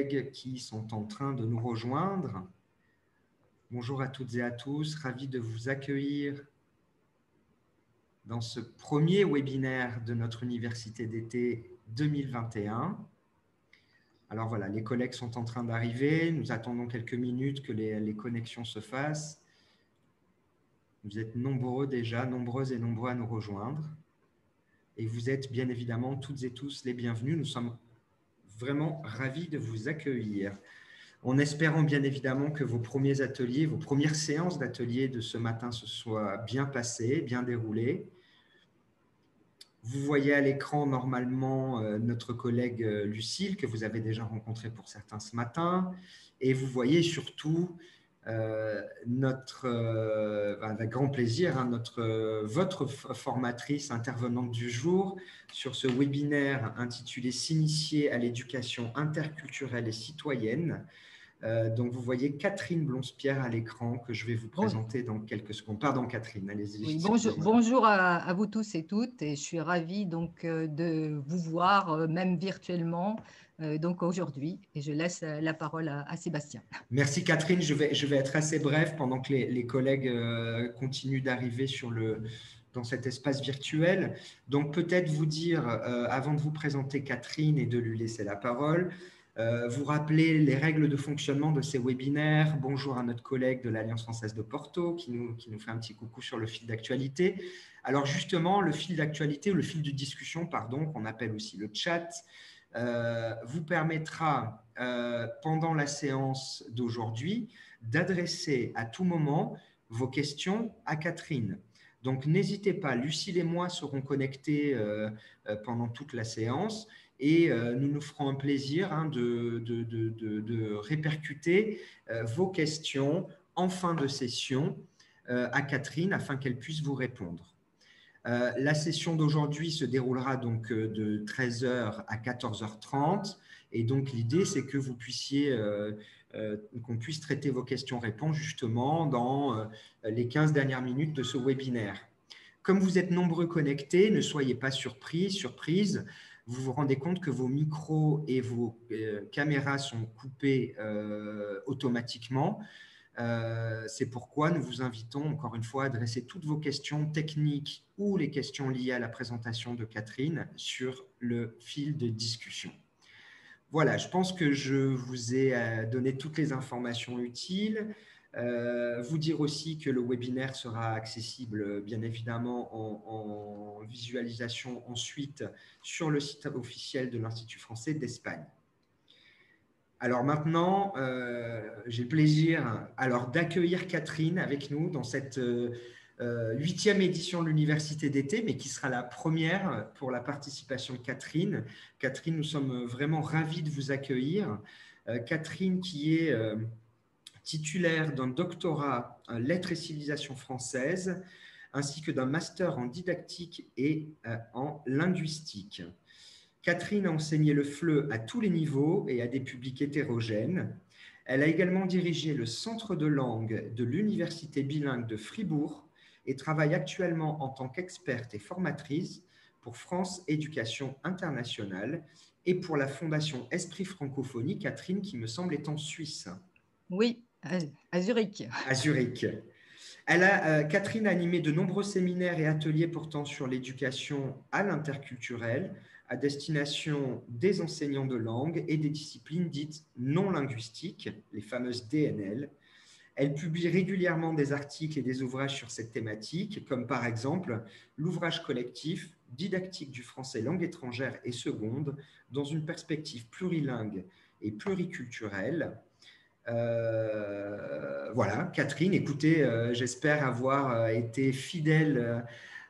collègues qui sont en train de nous rejoindre. Bonjour à toutes et à tous, ravi de vous accueillir dans ce premier webinaire de notre université d'été 2021. Alors voilà, les collègues sont en train d'arriver. Nous attendons quelques minutes que les connexions se fassent. Vous êtes nombreux déjà, nombreuses et nombreux à nous rejoindre. Et vous êtes bien évidemment toutes et tous les bienvenus. Nous sommes vraiment ravis de vous accueillir. En espérant bien évidemment que vos premiers ateliers, vos premières séances d'ateliers de ce matin se soient bien passées, bien déroulées. Vous voyez à l'écran normalement notre collègue Lucille, que vous avez déjà rencontrée pour certains ce matin. Et vous voyez surtout avec grand plaisir, votre formatrice intervenante du jour sur ce webinaire intitulé « S'initier à l'éducation interculturelle et citoyenne ». Donc, vous voyez Catherine Blonspierre à l'écran que je vais vous présenter dans quelques secondes. Pardon, Catherine, allez-y. Oui, bonjour à vous tous et toutes. Et je suis ravie donc, de vous voir, même virtuellement, donc aujourd'hui. Et je laisse la parole à Sébastien. Merci, Catherine. Je vais être assez bref pendant que les collègues continuent d'arriver dans cet espace virtuel. Donc, peut-être vous dire, avant de vous présenter Catherine et de lui laisser la parole, vous rappeler les règles de fonctionnement de ces webinaires. Bonjour à notre collègue de l'Alliance française de Porto qui nous fait un petit coucou sur le fil d'actualité. Alors justement, le fil d'actualité ou le fil de discussion, pardon, qu'on appelle aussi le chat, vous permettra pendant la séance d'aujourd'hui d'adresser à tout moment vos questions à Catherine. Donc, n'hésitez pas, Lucille et moi serons connectés pendant toute la séance et nous nous ferons un plaisir de répercuter vos questions en fin de session à Catherine afin qu'elle puisse vous répondre. La session d'aujourd'hui se déroulera donc de 13h à 14h30 et donc l'idée c'est que vous puissiez qu'on puisse traiter vos questions-réponses justement dans les 15 dernières minutes de ce webinaire. Comme vous êtes nombreux connectés, ne soyez pas surprises. Vous vous rendez compte que vos micros et vos caméras sont coupés automatiquement. C'est pourquoi nous vous invitons encore une fois à adresser toutes vos questions techniques ou les questions liées à la présentation de Catherine sur le fil de discussion. Voilà, je pense que je vous ai donné toutes les informations utiles. Vous dire aussi que le webinaire sera accessible bien évidemment en visualisation ensuite sur le site officiel de l'Institut français d'Espagne. Alors maintenant, j'ai le plaisir d'accueillir Catherine avec nous dans cette 8e édition de l'Université d'été, mais qui sera la première pour la participation de Catherine. Catherine, nous sommes vraiment ravis de vous accueillir. Catherine qui est titulaire d'un doctorat en lettres et civilisations françaises, ainsi que d'un master en didactique et en linguistique. Catherine a enseigné le FLE à tous les niveaux et à des publics hétérogènes. Elle a également dirigé le Centre de langue de l'Université bilingue de Fribourg et travaille actuellement en tant qu'experte et formatrice pour France Éducation Internationale et pour la Fondation Esprit Francophonie, Catherine, qui me semble est en Suisse. Oui, à Zurich. À Zurich. Catherine a animé de nombreux séminaires et ateliers portant sur l'éducation à l'interculturel à destination des enseignants de langue et des disciplines dites non linguistiques, les fameuses DNL. Elle publie régulièrement des articles et des ouvrages sur cette thématique, comme par exemple l'ouvrage collectif « Didactique du français langue étrangère et seconde dans une perspective plurilingue et pluriculturelle ». Voilà, Catherine, écoutez, j'espère avoir été fidèle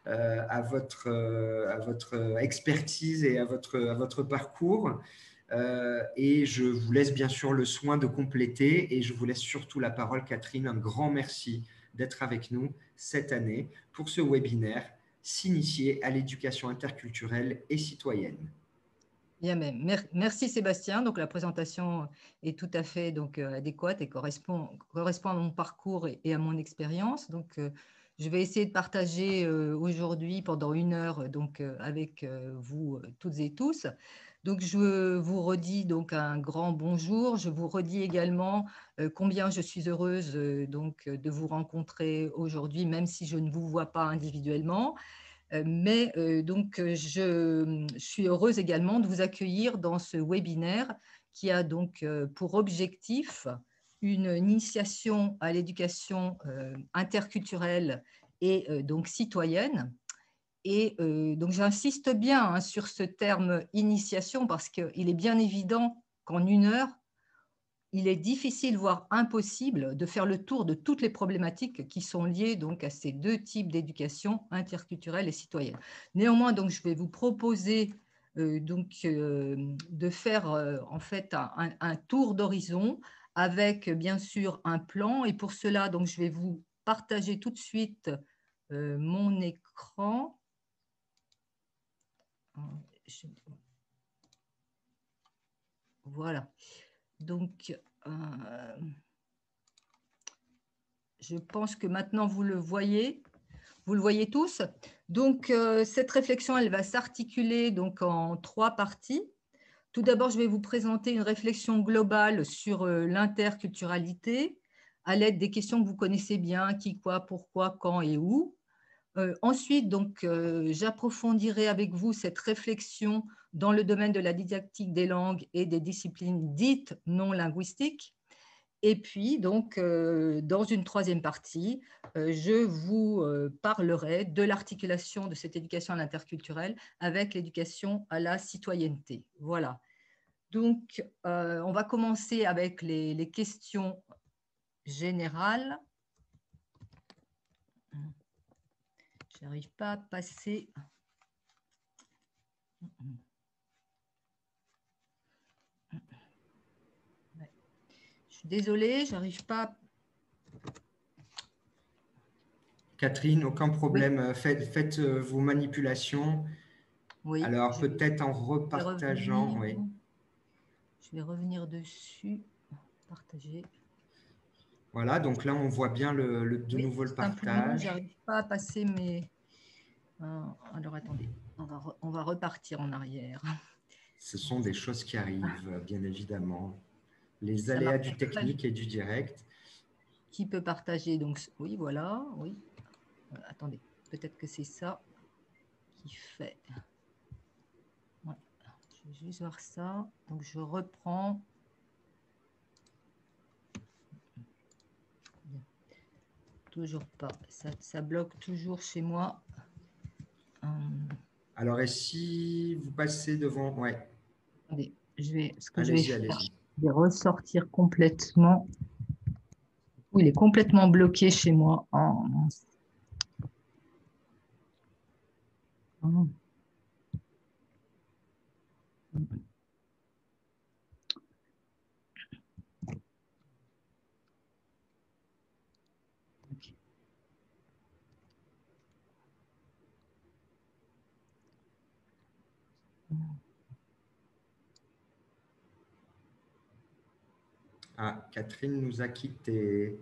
à votre expertise et à votre parcours. Et je vous laisse bien sûr le soin de compléter et je vous laisse surtout la parole, Catherine. Un grand merci d'être avec nous cette année pour ce webinaire « S'initier à l'éducation interculturelle et citoyenne ». Bien, merci Sébastien. Donc la présentation est tout à fait donc, adéquate et correspond à mon parcours et à mon expérience. Donc je vais essayer de partager aujourd'hui pendant 1 heure donc, avec vous toutes et tous. Donc, je vous redis donc un grand bonjour. Je vous redis également combien je suis heureuse de vous rencontrer aujourd'hui, même si je ne vous vois pas individuellement. Je suis heureuse également de vous accueillir dans ce webinaire qui a donc pour objectif une initiation à l'éducation interculturelle et donc citoyenne. Et donc, j'insiste bien hein, sur ce terme initiation parce qu'il est bien évident qu'en 1 heure, il est difficile, voire impossible, de faire le tour de toutes les problématiques qui sont liées donc, à ces 2 types d'éducation interculturelle et citoyenne. Néanmoins, donc, je vais vous proposer de faire en fait un tour d'horizon avec bien sûr un plan. Et pour cela, donc, je vais vous partager tout de suite mon écran. Voilà. Donc, je pense que maintenant, vous le voyez. Vous le voyez tous. Donc, cette réflexion, elle va s'articuler donc en 3 parties. Tout d'abord, je vais vous présenter une réflexion globale sur l'interculturalité à l'aide des questions que vous connaissez bien, qui, quoi, pourquoi, quand et où. Ensuite, donc, j'approfondirai avec vous cette réflexion dans le domaine de la didactique des langues et des disciplines dites non linguistiques. Et puis, donc, dans une 3e partie, je vous parlerai de l'articulation de cette éducation à l'interculturel avec l'éducation à la citoyenneté. Voilà. Donc, on va commencer avec les questions générales. Je n'arrive pas à passer. Je suis désolée, je n'arrive pas. Catherine, aucun problème. Oui. Faites vos manipulations. Oui, Alors, peut-être en repartageant. Oui. Je vais revenir dessus. Partager. Voilà, donc là, on voit bien de nouveau le Simplement, je partage. n'arrive pas à passer mes… alors, attendez, on va repartir en arrière. Ce sont des choses qui arrivent, bien évidemment. Les Ça aléas marche du très technique et du direct. Qui peut partager? Donc, oui, voilà, oui. Attendez, peut-être que c'est ça qui fait… Ouais. Je vais juste voir ça. Donc, je reprends. Toujours pas. Ça bloque toujours chez moi. Alors, et si vous passez devant… Ouais. Attendez, ce que je vais Allez-y, faire, allez-y. je vais ressortir complètement. Oui, il est complètement bloqué chez moi. Oh, mince. Oh. Okay. Ah, Catherine nous a quittés.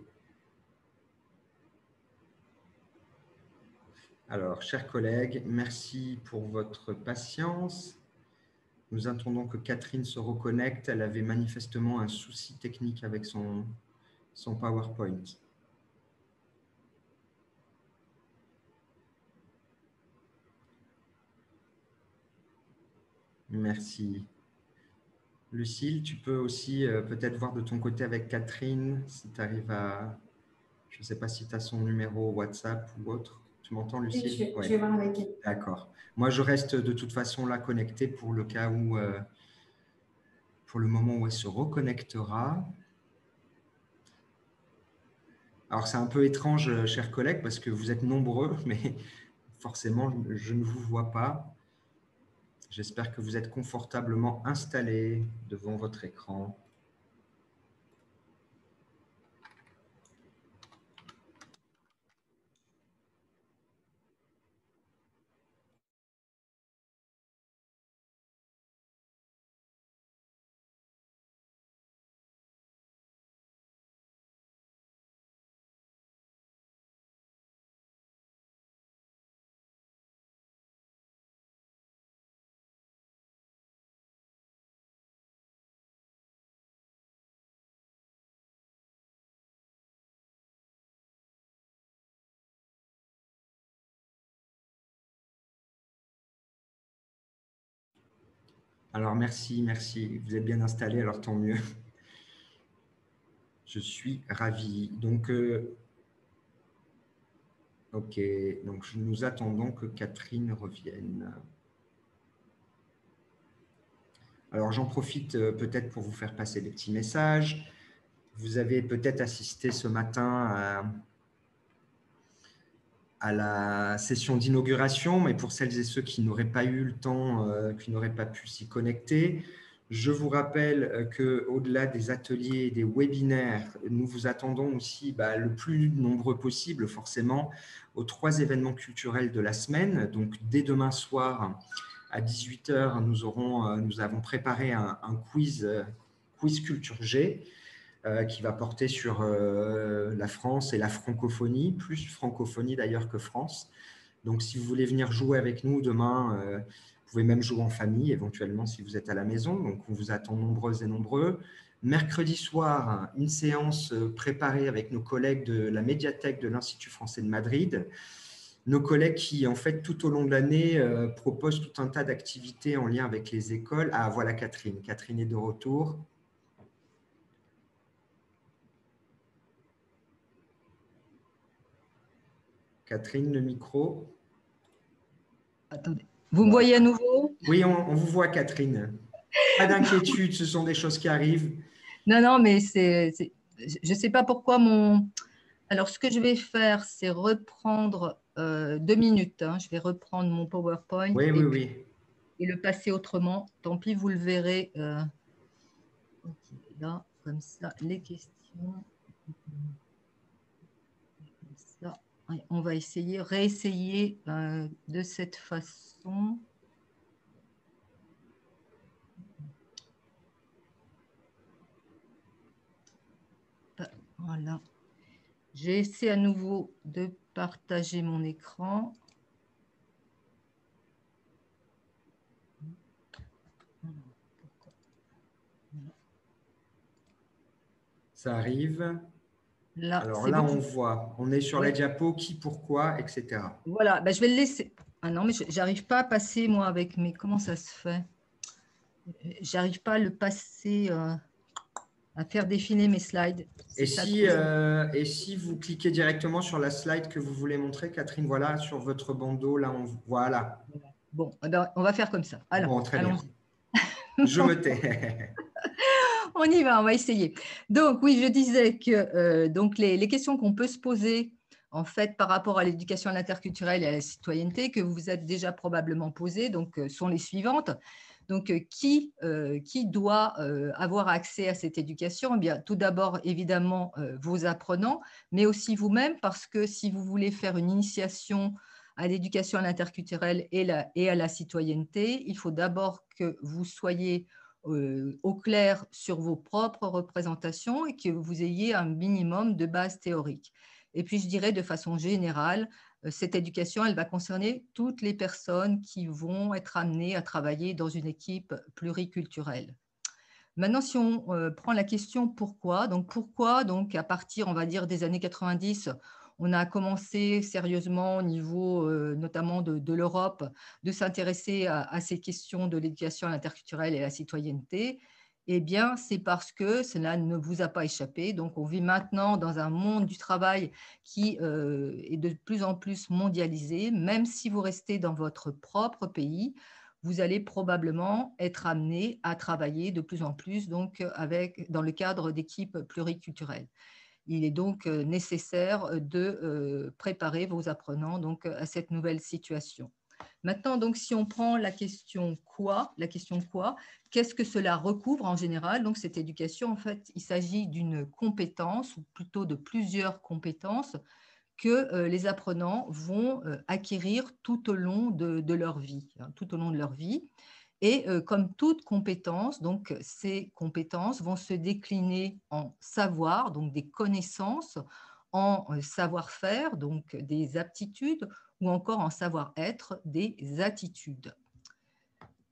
Alors, chers collègues, merci pour votre patience. Nous attendons que Catherine se reconnecte. Elle avait manifestement un souci technique avec son PowerPoint. Merci. Lucille, tu peux aussi peut-être voir de ton côté avec Catherine si tu arrives à… Je ne sais pas si tu as son numéro WhatsApp ou autre. Tu m'entends, Lucille? Je vais voir avec elle. D'accord. Moi, je reste de toute façon là connecté pour le cas où, pour le moment où elle se reconnectera. Alors, c'est un peu étrange, chers collègues, parce que vous êtes nombreux, mais forcément, je ne vous vois pas. J'espère que vous êtes confortablement installés devant votre écran. Alors, merci, merci. Vous êtes bien installé, alors tant mieux. Je suis ravi. Donc, ok, donc nous attendons que Catherine revienne. Alors, j'en profite peut-être pour vous faire passer des petits messages. Vous avez peut-être assisté ce matin à la session d'inauguration, mais pour celles et ceux qui n'auraient pas eu le temps, qui n'auraient pas pu s'y connecter, je vous rappelle qu'au-delà des ateliers et des webinaires, nous vous attendons aussi le plus nombreux possible, forcément, aux 3 événements culturels de la semaine. Donc, dès demain soir, à 18 h, nous avons préparé un quiz Culture G qui va porter sur la France et la francophonie, plus francophonie d'ailleurs que France. Donc, si vous voulez venir jouer avec nous demain, vous pouvez même jouer en famille, éventuellement, si vous êtes à la maison. Donc, on vous attend nombreuses et nombreux. Mercredi soir, une séance préparée avec nos collègues de la médiathèque de l'Institut français de Madrid. Nos collègues qui, en fait, tout au long de l'année, proposent tout un tas d'activités en lien avec les écoles. Ah, voilà Catherine. Catherine est de retour. Catherine, le micro. Attendez. Vous me voyez à nouveau? Oui, on vous voit, Catherine. Pas d'inquiétude, ce sont des choses qui arrivent. Non, non, mais je ne sais pas pourquoi mon… Alors, ce que je vais faire, c'est reprendre 2 minutes. Hein. Je vais reprendre mon PowerPoint Oui, oui, oui. et le passer autrement. Tant pis, vous le verrez. Ok, là, comme ça, les questions. Comme ça. Ouais, on va réessayer de cette façon. Voilà. J'essaie à nouveau de partager mon écran. Ça arrive. Là, Alors c'est là, bon. on voit. On est sur la diapo, qui, pourquoi, etc. Voilà, ben, je vais le laisser. Ah non, mais j'arrive pas à passer, moi, avec mes… Comment ça se fait? J'arrive pas à le passer, à faire défiler mes slides. Et si vous cliquez directement sur la slide que vous voulez montrer, Catherine, voilà, sur votre bandeau, là, voilà. Bon, ben, on va faire comme ça. Alors, bon, très bien. allons-y. Je me tais. On y va, on va essayer. Donc, oui, je disais que donc les questions qu'on peut se poser en fait par rapport à l'éducation à l'interculturel et à la citoyenneté que vous vous êtes déjà probablement posées donc, sont les suivantes. Donc, qui doit avoir accès à cette éducation? Eh bien, tout d'abord, évidemment, vos apprenants, mais aussi vous-même, parce que si vous voulez faire une initiation à l'éducation à l'interculturel et à la citoyenneté, il faut d'abord que vous soyez au clair sur vos propres représentations et que vous ayez un minimum de base théorique. Et puis, je dirais de façon générale, cette éducation, elle va concerner toutes les personnes qui vont être amenées à travailler dans une équipe pluriculturelle. Maintenant, si on prend la question pourquoi, donc à partir, on va dire, des années 90, on a commencé sérieusement au niveau notamment de l'Europe de s'intéresser à ces questions de l'éducation à l'interculturel et à la citoyenneté. Eh bien, c'est parce que cela ne vous a pas échappé. Donc, on vit maintenant dans un monde du travail qui est de plus en plus mondialisé. Même si vous restez dans votre propre pays, vous allez probablement être amené à travailler de plus en plus donc, dans le cadre d'équipes pluriculturelles. Il est donc nécessaire de préparer vos apprenants donc, à cette nouvelle situation. Maintenant, donc, si on prend la question quoi, qu'est-ce que cela recouvre en général? Donc, cette éducation, en fait, il s'agit d'une compétence, ou plutôt de plusieurs compétences, que les apprenants vont acquérir tout au long de leur vie, tout au long de leur vie. Et comme toute compétence, donc ces compétences vont se décliner en savoir, donc des connaissances, en savoir-faire, donc des aptitudes, ou encore en savoir-être, des attitudes.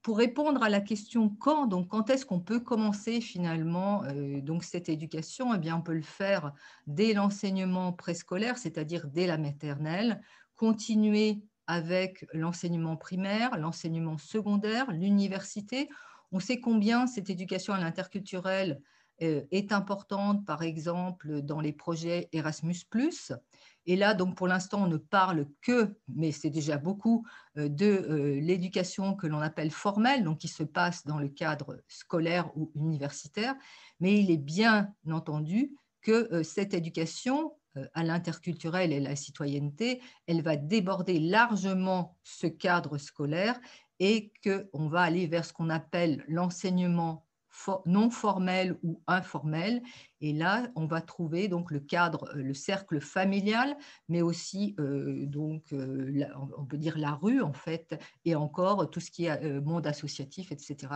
Pour répondre à la question quand, donc quand est-ce qu'on peut commencer finalement donc cette éducation? Eh bien, on peut le faire dès l'enseignement préscolaire, c'est-à-dire dès la maternelle, continuer avec l'enseignement primaire, l'enseignement secondaire, l'université, On sait combien cette éducation à l'interculturel est importante, par exemple, dans les projets Erasmus+. Et là, donc, pour l'instant, on ne parle que, mais c'est déjà beaucoup, de l'éducation que l'on appelle formelle, donc qui se passe dans le cadre scolaire ou universitaire. Mais il est bien entendu que cette éducation à l'interculturel et à la citoyenneté, elle va déborder largement ce cadre scolaire et qu'on va aller vers ce qu'on appelle l'enseignement non formel ou informel. Et là, on va trouver donc le cadre, le cercle familial, mais aussi on peut dire la rue en fait, et encore tout ce qui est monde associatif, etc.,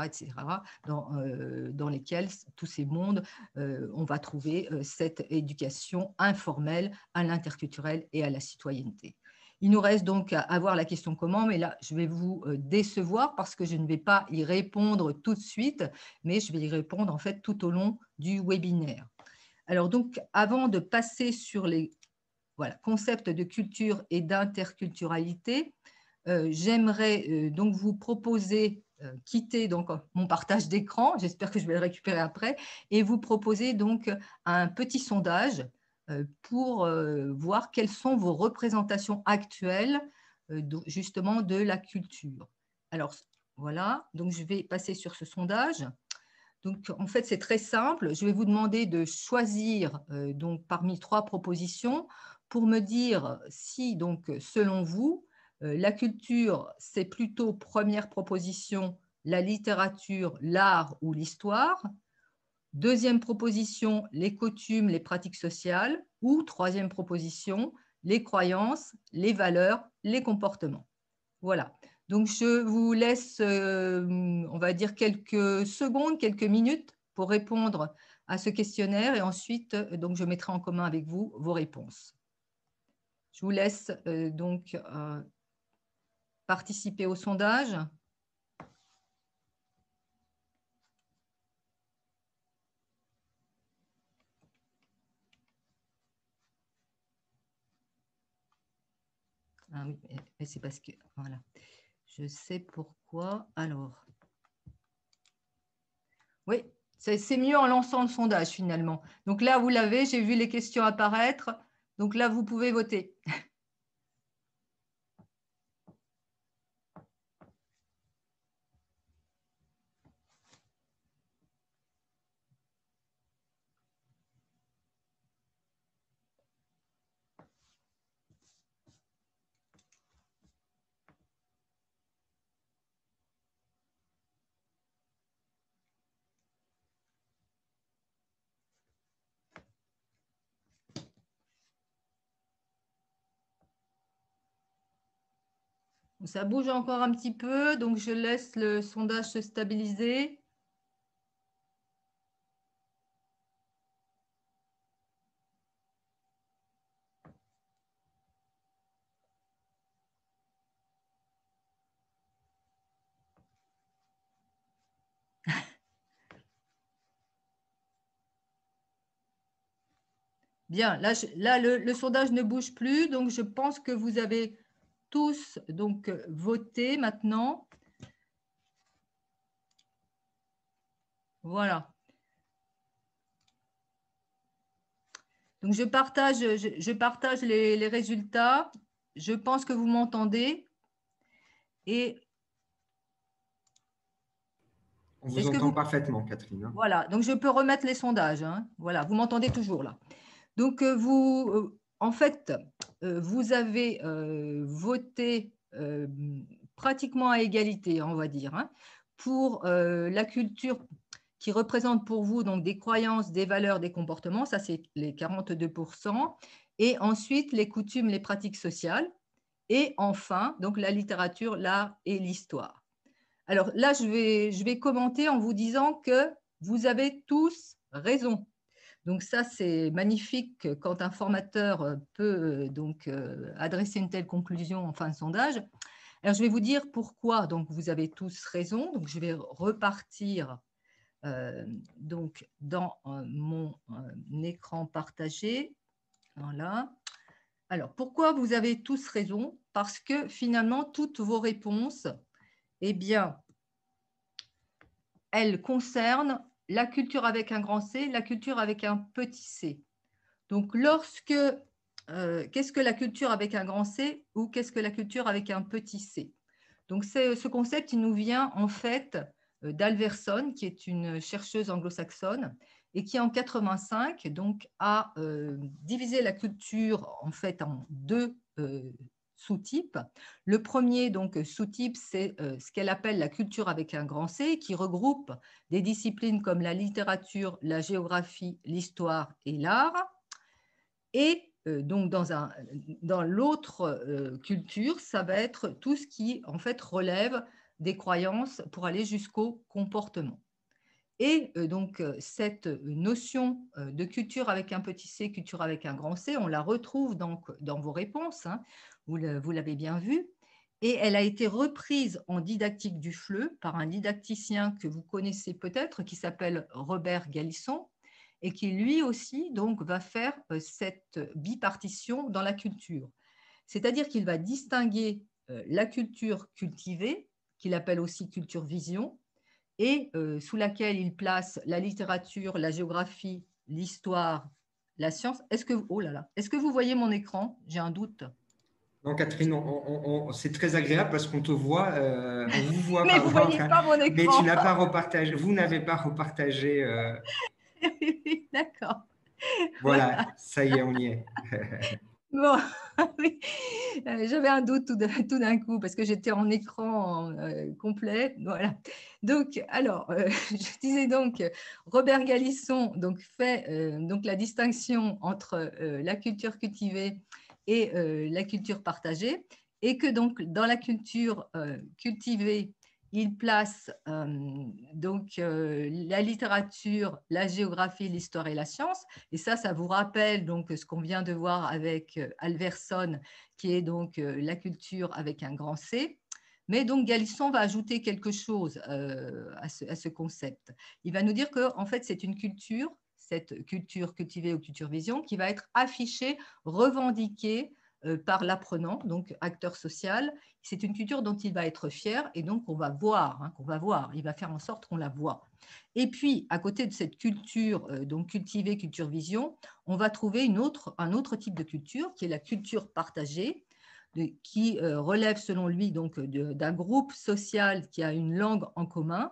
dans lesquels tous ces mondes, on va trouver cette éducation informelle à l'interculturel et à la citoyenneté. Il nous reste donc à avoir la question comment, mais là, je vais vous décevoir parce que je ne vais pas y répondre tout de suite, mais je vais y répondre en fait tout au long du webinaire. Alors donc, avant de passer sur les concepts de culture et d'interculturalité, j'aimerais donc vous proposer, quitter donc mon partage d'écran, j'espère que je vais le récupérer après, et vous proposer donc un petit sondage pour voir quelles sont vos représentations actuelles justement de la culture. Alors voilà, donc je vais passer sur ce sondage. Donc en fait c'est très simple, je vais vous demander de choisir donc parmi 3 propositions pour me dire si donc selon vous la culture c'est plutôt première proposition la littérature, l'art ou l'histoire. Deuxième proposition, les coutumes, les pratiques sociales. Ou troisième proposition, les croyances, les valeurs, les comportements. Voilà. Donc, je vous laisse, on va dire, quelques secondes, quelques minutes pour répondre à ce questionnaire et ensuite, donc, je mettrai en commun avec vous vos réponses. Je vous laisse donc participer au sondage. Ah oui, mais c'est parce que, voilà, je sais pourquoi. Alors, oui, c'est mieux en lançant le sondage finalement. Donc là, vous l'avez, j'ai vu les questions apparaître. Donc là, vous pouvez voter. Ça bouge encore un petit peu, donc je laisse le sondage se stabiliser. Bien, là le sondage ne bouge plus, donc je pense que vous avez tous donc voté maintenant. Voilà. Donc je partage les résultats. Je pense que vous m'entendez. Et on vous entend parfaitement, Catherine. Voilà, donc je peux remettre les sondages. Hein. Voilà, vous m'entendez toujours là. Donc, en fait, vous avez voté pratiquement à égalité, on va dire, hein, pour la culture qui représente pour vous donc des croyances, des valeurs, des comportements, ça c'est les 42%, et ensuite les coutumes, les pratiques sociales, et enfin donc la littérature, l'art et l'histoire. Alors là, je vais commenter en vous disant que vous avez tous raison. Donc ça, c'est magnifique quand un formateur peut donc adresser une telle conclusion en fin de sondage. Alors, je vais vous dire pourquoi donc, vous avez tous raison. Donc, je vais repartir donc, dans mon écran partagé. Voilà. Alors, pourquoi vous avez tous raison? Parce que finalement, toutes vos réponses, eh bien, elle concerne la culture avec un grand C, la culture avec un petit c. Donc, qu'est-ce que la culture avec un grand C ou qu'est-ce que la culture avec un petit c? Donc, ce concept, il nous vient en fait d'Alverson, qui est une chercheuse anglo-saxonne et qui en 85 donc, a divisé la culture en fait en deux sous-types. Le premier donc sous-type, c'est ce qu'elle appelle la culture avec un grand C, qui regroupe des disciplines comme la littérature, la géographie, l'histoire et l'art. Et donc, dans l'autre culture, ça va être tout ce qui, en fait, relève des croyances pour aller jusqu'au comportement. Et donc, cette notion de culture avec un petit c, culture avec un grand C, on la retrouve donc dans vos réponses, hein, vous l'avez bien vu, et elle a été reprise en didactique du FLE par un didacticien que vous connaissez peut-être, qui s'appelle Robert Galisson, et qui lui aussi donc, va faire cette bipartition dans la culture. C'est-à-dire qu'il va distinguer la culture cultivée, qu'il appelle aussi culture vision, et sous laquelle il place la littérature, la géographie, l'histoire, la science. Oh là là, est-ce que vous voyez mon écran? J'ai un doute. Non, Catherine, c'est très agréable parce qu'on te voit, on vous voit, Mais vous ne pardon, voyez pas mon mais tu écran. n'as pas repartagé, vous n'avez pas repartagé. D'accord. Voilà, ça y est, on y est. Bon, oui. J'avais un doute tout d'un coup parce que j'étais en écran complet. Voilà. Donc, alors, je disais donc, Robert Galisson donc, fait donc, la distinction entre la culture cultivée et la culture partagée, et que donc, dans la culture cultivée, il place donc, la littérature, la géographie, l'histoire et la science. Et ça vous rappelle donc ce qu'on vient de voir avec Alverson, qui est donc la culture avec un grand C. Mais donc Galisson va ajouter quelque chose à ce concept. Il va nous dire que en fait c'est une culture, cette culture cultivée ou culture vision, qui va être affichée, revendiquée par l'apprenant, donc acteur social. C'est une culture dont il va être fier et donc qu'on va voir, hein, qu'on va voir. Il va faire en sorte qu'on la voit. Et puis, à côté de cette culture donc cultivée, culture vision, on va trouver un autre type de culture qui est la culture partagée, qui relève selon lui donc d'un groupe social qui a une langue en commun.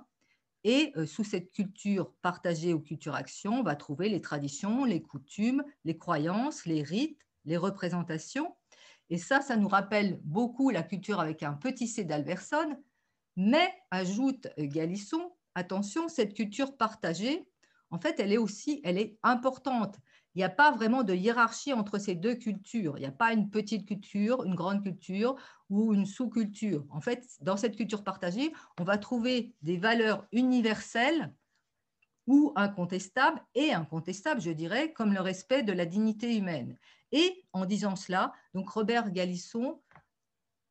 Et sous cette culture partagée ou culture action, on va trouver les traditions, les coutumes, les croyances, les rites, les représentations. Et ça nous rappelle beaucoup la culture avec un petit c d'Alverson, mais, ajoute Galisson, attention, cette culture partagée, en fait, elle est importante. Il n'y a pas vraiment de hiérarchie entre ces deux cultures. Il n'y a pas une petite culture, une grande culture ou une sous-culture. En fait, dans cette culture partagée, on va trouver des valeurs universelles ou incontestables, et incontestables, je dirais, comme le respect de la dignité humaine. Et en disant cela, donc Robert Galisson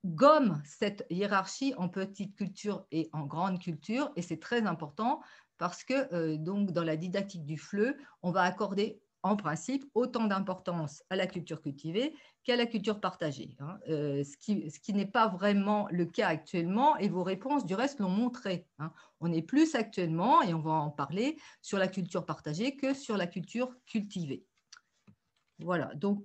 gomme cette hiérarchie en petite culture et en grande culture, et c'est très important parce que donc dans la didactique du FLE, on va accorder en principe autant d'importance à la culture cultivée qu'à la culture partagée, hein. Ce qui n'est pas vraiment le cas actuellement, et vos réponses du reste l'ont montré, hein. On est plus actuellement, et on va en parler, sur la culture partagée que sur la culture cultivée. Voilà, donc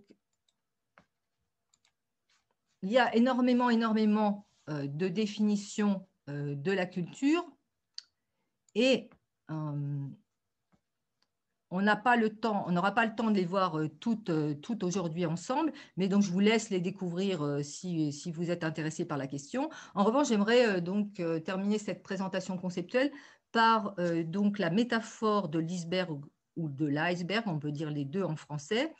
il y a énormément de définitions de la culture, et on n'aura pas le temps de les voir toutes aujourd'hui ensemble, mais donc je vous laisse les découvrir si vous êtes intéressé par la question. En revanche, j'aimerais donc terminer cette présentation conceptuelle par donc la métaphore de l'iceberg ou de l'iceberg, on peut dire les deux en français,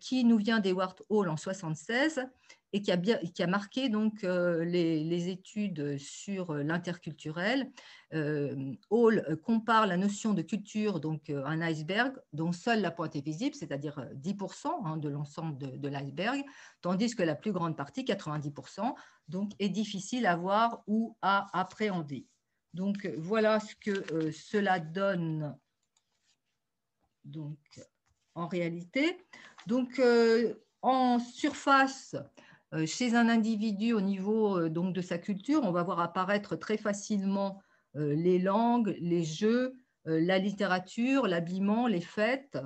qui nous vient d'Ewart Hall en 1976 et qui a marqué donc, les études sur l'interculturel. Hall compare la notion de culture, donc un iceberg, dont seule la pointe est visible, c'est-à-dire 10% hein, de l'ensemble de l'iceberg, tandis que la plus grande partie, 90%, donc, est difficile à voir ou à appréhender. Donc, voilà ce que cela donne donc, en réalité. Donc, en surface, chez un individu au niveau donc, de sa culture, on va voir apparaître très facilement les langues, les jeux, la littérature, l'habillement, les fêtes.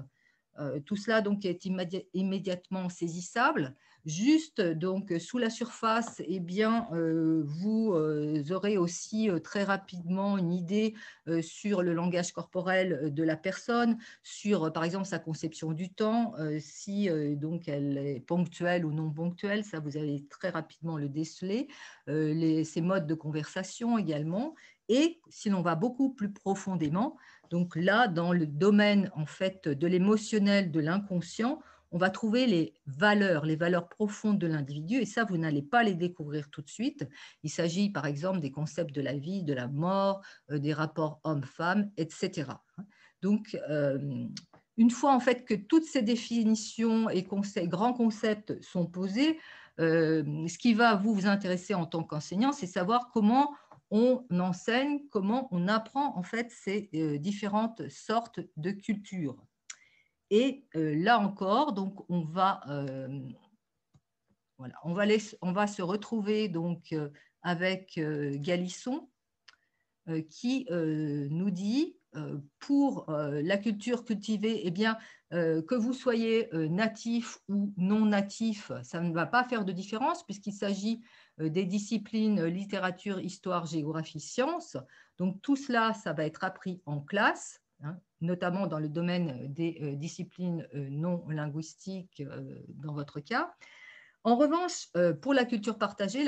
Tout cela donc est immédiatement saisissable. Juste donc sous la surface, eh bien, vous aurez aussi très rapidement une idée sur le langage corporel de la personne, sur par exemple sa conception du temps, si donc elle est ponctuelle ou non ponctuelle, ça vous allez très rapidement le déceler, ses modes de conversation également. Et si l'on va beaucoup plus profondément, donc là, dans le domaine en fait de l'émotionnel, de l'inconscient, on va trouver les valeurs profondes de l'individu, et ça, vous n'allez pas les découvrir tout de suite. Il s'agit par exemple des concepts de la vie, de la mort, des rapports homme-femme, etc. Donc, une fois en fait que toutes ces définitions et grands concepts sont posés, ce qui va vous intéresser en tant qu'enseignant, c'est savoir comment on enseigne, comment on apprend en fait ces différentes sortes de cultures. Et là encore, donc voilà, on va se retrouver donc avec Galisson qui nous dit pour la culture cultivée, eh bien, que vous soyez natif ou non natif, ça ne va pas faire de différence puisqu'il s'agit des disciplines littérature, histoire, géographie, sciences. Donc tout cela, ça va être appris en classe, hein, notamment dans le domaine des disciplines non linguistiques dans votre cas. En revanche, pour la culture partagée,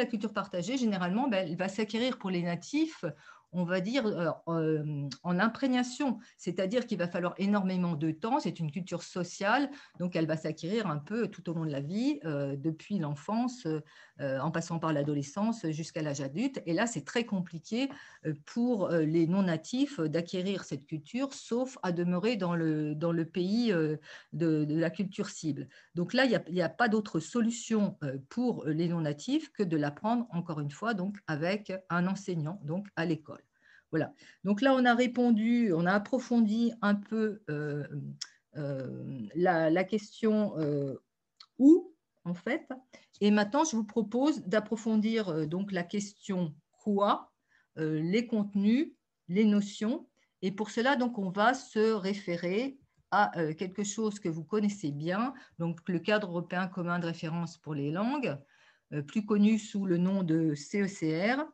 généralement, ben, elle va s'acquérir pour les natifs, on va dire, en imprégnation, c'est-à-dire qu'il va falloir énormément de temps, c'est une culture sociale, donc elle va s'acquérir un peu tout au long de la vie, depuis l'enfance, en passant par l'adolescence jusqu'à l'âge adulte. Et là, c'est très compliqué pour les non-natifs d'acquérir cette culture, sauf à demeurer dans le pays de la culture cible. Donc là, il n'y a pas d'autre solution pour les non-natifs que de l'apprendre, encore une fois, donc avec un enseignant, donc à l'école. Voilà. Donc là, on a approfondi un peu la question où, en fait. Et maintenant, je vous propose d'approfondir donc la question quoi, les contenus, les notions. Et pour cela, donc, on va se référer à quelque chose que vous connaissez bien, donc le cadre européen commun de référence pour les langues, plus connu sous le nom de CECR.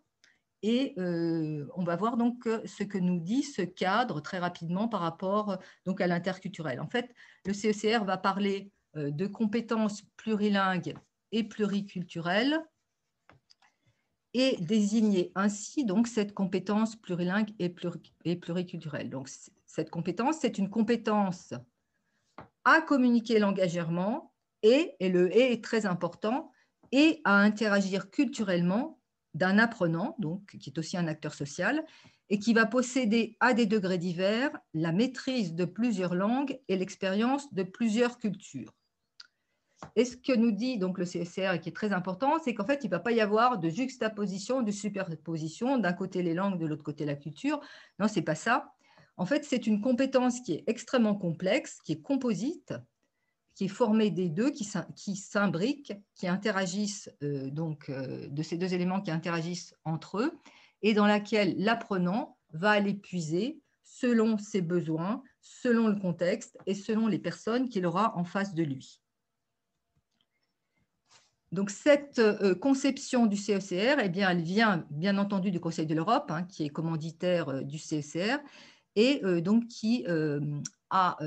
Et on va voir donc ce que nous dit ce cadre très rapidement par rapport donc à l'interculturel. En fait, le CECR va parler de compétences plurilingues et pluriculturelles et désigner ainsi donc cette compétence plurilingue et pluriculturelle. Donc cette compétence, c'est une compétence à communiquer langagièrement et le « et » est très important, et à interagir culturellement d'un apprenant, donc, qui est aussi un acteur social, et qui va posséder à des degrés divers la maîtrise de plusieurs langues et l'expérience de plusieurs cultures. Et ce que nous dit donc le CECR, et qui est très important, c'est qu'en fait, il ne va pas y avoir de juxtaposition, de superposition, d'un côté les langues, de l'autre côté la culture. Non, ce n'est pas ça. En fait, c'est une compétence qui est extrêmement complexe, qui est composite, qui est formée des deux, qui s'imbriquent, qui interagissent, de ces deux éléments qui interagissent entre eux, et dans laquelle l'apprenant va aller puiser selon ses besoins, selon le contexte et selon les personnes qu'il aura en face de lui. Donc, cette conception du CECR, eh bien, elle vient bien entendu du Conseil de l'Europe, hein, qui est commanditaire du CECR, et donc qui a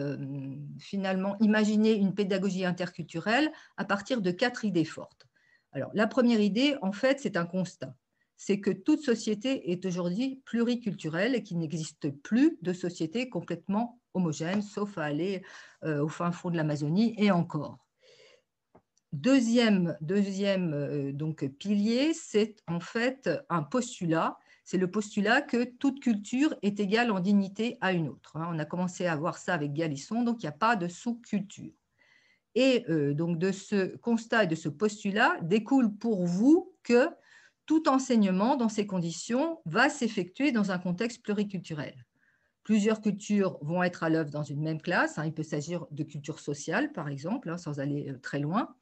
finalement imaginé une pédagogie interculturelle à partir de 4 idées fortes. Alors, la première idée, en fait, c'est un constat. C'est que toute société est aujourd'hui pluriculturelle et qu'il n'existe plus de société complètement homogène, sauf à aller au fin fond de l'Amazonie et encore. Deuxième donc, pilier, c'est en fait un postulat. C'est le postulat que toute culture est égale en dignité à une autre. On a commencé à voir ça avec Galisson, donc il n'y a pas de sous-culture. Et donc de ce constat et de ce postulat découle pour vous que tout enseignement dans ces conditions va s'effectuer dans un contexte pluriculturel. Plusieurs cultures vont être à l'œuvre dans une même classe. Il peut s'agir de culture sociale, par exemple, sans aller très loin,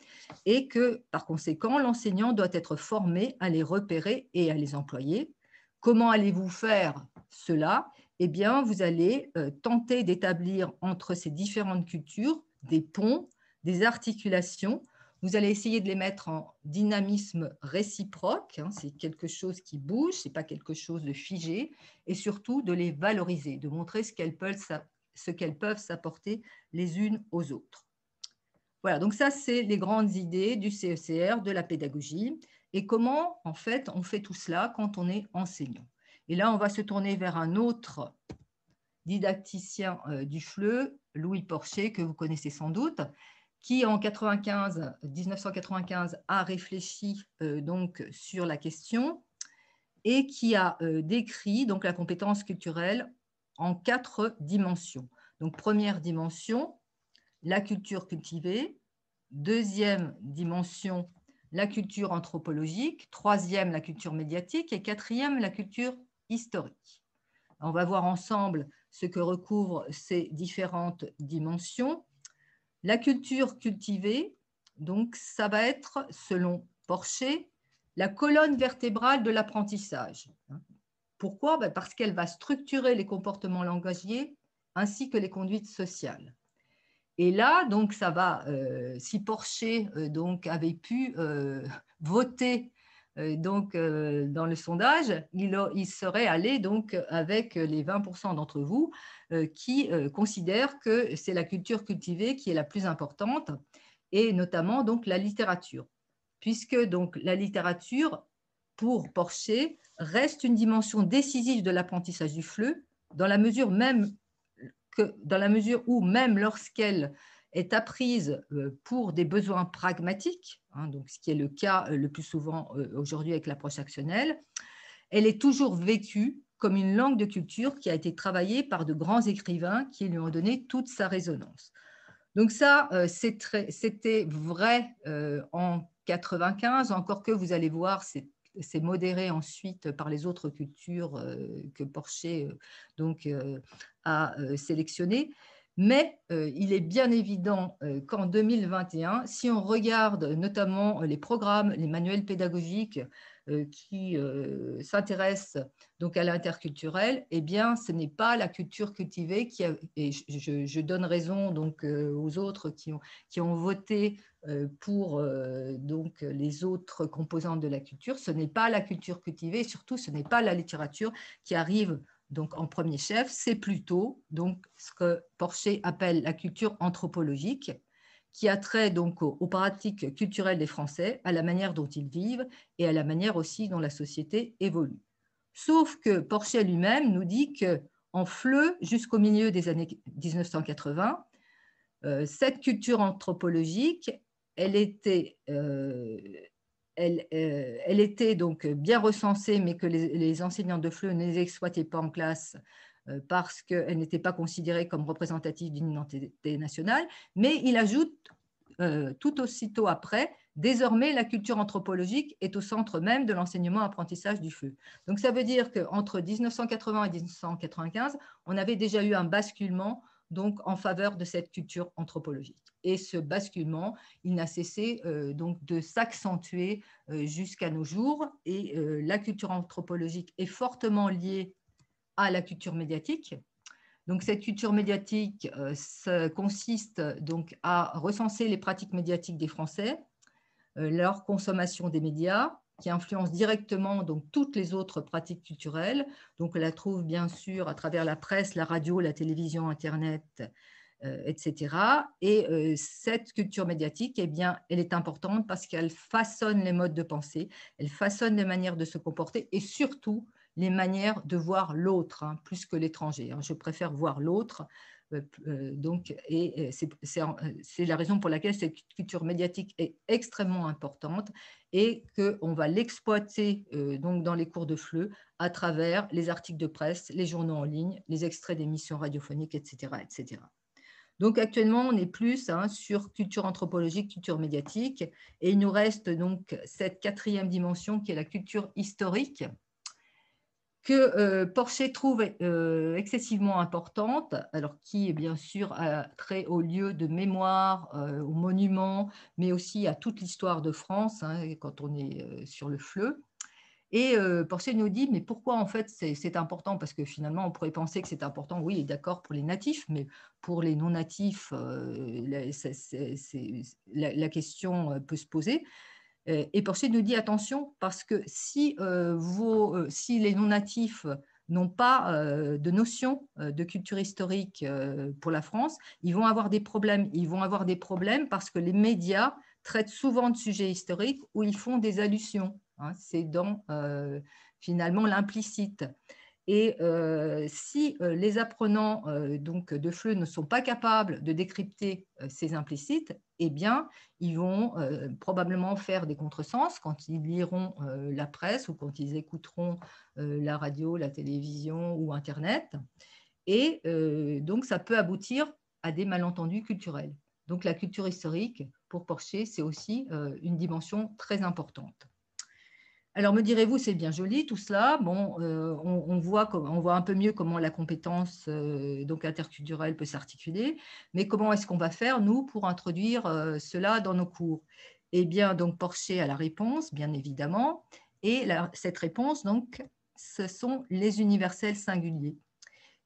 et que, par conséquent, l'enseignant doit être formé à les repérer et à les employer. Comment allez-vous faire cela, eh bien, vous allez tenter d'établir entre ces différentes cultures des ponts, des articulations. Vous allez essayer de les mettre en dynamisme réciproque, hein, c'est quelque chose qui bouge, ce n'est pas quelque chose de figé, et surtout de les valoriser, de montrer ce qu'elles peuvent s'apporter les unes aux autres. Voilà, donc ça, c'est les grandes idées du CECR, de la pédagogie, et comment, en fait, on fait tout cela quand on est enseignant. Et là, on va se tourner vers un autre didacticien du FLE, Louis Porcher, que vous connaissez sans doute, qui en 1995 a réfléchi donc sur la question et qui a décrit donc la compétence culturelle en 4 dimensions. Donc première dimension, la culture cultivée, deuxième dimension, la culture anthropologique, troisième, la culture médiatique et quatrième, la culture historique. On va voir ensemble ce que recouvrent ces différentes dimensions. La culture cultivée, donc ça va être, selon Porcher, la colonne vertébrale de l'apprentissage. Pourquoi? Parce qu'elle va structurer les comportements langagiers ainsi que les conduites sociales. Et là, donc, ça va, si Porcher donc, avait pu voter donc, dans le sondage, il serait allé donc, avec les 20% d'entre vous qui considèrent que c'est la culture cultivée qui est la plus importante, et notamment donc, la littérature. Puisque donc, la littérature, pour Porcher, reste une dimension décisive de l'apprentissage du FLE, dans la mesure où, même lorsqu'elle est apprise pour des besoins pragmatiques, hein, donc ce qui est le cas le plus souvent aujourd'hui avec l'approche actionnelle, elle est toujours vécue comme une langue de culture qui a été travaillée par de grands écrivains qui lui ont donné toute sa résonance. Donc ça, c'était vrai en 95, encore que vous allez voir, c'est modéré ensuite par les autres cultures que Porcher donc, a sélectionnées. Mais il est bien évident qu'en 2021, si on regarde notamment les programmes, les manuels pédagogiques qui s'intéressent donc à l'interculturel, eh bien, ce n'est pas la culture cultivée qui a, et je donne raison donc aux autres qui ont voté pour donc les autres composantes de la culture. Ce n'est pas la culture cultivée, et surtout ce n'est pas la littérature qui arrive donc en premier chef, c'est plutôt donc ce que Porcher appelle la culture anthropologique, qui a trait donc aux pratiques culturelles des Français, à la manière dont ils vivent et à la manière aussi dont la société évolue. Sauf que Porcher lui-même nous dit qu'en FLE, jusqu'au milieu des années 1980, cette culture anthropologique, elle était donc bien recensée, mais que les enseignants de FLE ne les exploitaient pas en classe parce qu'elle n'était pas considérée comme représentative d'une identité nationale. Mais il ajoute tout aussitôt après, désormais, la culture anthropologique est au centre même de l'enseignement-apprentissage du FLE. Donc, ça veut dire qu'entre 1980 et 1995, on avait déjà eu un basculement donc, en faveur de cette culture anthropologique. Et ce basculement, il n'a cessé donc, de s'accentuer jusqu'à nos jours. Et la culture anthropologique est fortement liée à la culture médiatique. Donc, cette culture médiatique consiste donc à recenser les pratiques médiatiques des Français, leur consommation des médias, qui influence directement donc, toutes les autres pratiques culturelles. Donc, on la trouve bien sûr à travers la presse, la radio, la télévision, Internet, etc. Et cette culture médiatique, eh bien, elle est importante parce qu'elle façonne les modes de pensée, elle façonne les manières de se comporter et surtout les manières de voir l'autre, hein, plus que l'étranger. Hein. Je préfère voir l'autre. Donc, et c'est la raison pour laquelle cette culture médiatique est extrêmement importante et qu'on va l'exploiter donc dans les cours de FLE à travers les articles de presse, les journaux en ligne, les extraits d'émissions radiophoniques, etc., etc. Donc actuellement, on est plus sur culture anthropologique, culture médiatique, et il nous reste donc cette quatrième dimension qui est la culture historique, que Porcher trouve excessivement importante, alors qui, bien sûr, a trait aux lieux de mémoire, aux monuments, mais aussi à toute l'histoire de France, hein, quand on est sur le FLE. Et Porcher nous dit, mais pourquoi en fait c'est important? Parce que finalement, on pourrait penser que c'est important, oui, d'accord, pour les natifs, mais pour les non-natifs, la question peut se poser. Et Porcher nous dit, attention, parce que si les non-natifs n'ont pas de notion de culture historique pour la France, ils vont avoir des problèmes. Ils vont avoir des problèmes parce que les médias traitent souvent de sujets historiques où ils font des allusions. Hein, c'est dans finalement l'implicite. Et si les apprenants donc de FLE ne sont pas capables de décrypter ces implicites, eh bien, ils vont probablement faire des contresens quand ils liront la presse ou quand ils écouteront la radio, la télévision ou Internet. Et donc, ça peut aboutir à des malentendus culturels. Donc, la culture historique, pour Porcher, c'est aussi une dimension très importante. Alors, me direz-vous, c'est bien joli tout cela. Bon, on voit un peu mieux comment la compétence donc interculturelle peut s'articuler, mais comment est-ce qu'on va faire, nous, pour introduire cela dans nos cours? Eh bien, donc, Porcher a la réponse, bien évidemment, et cette réponse, donc, ce sont les universels singuliers.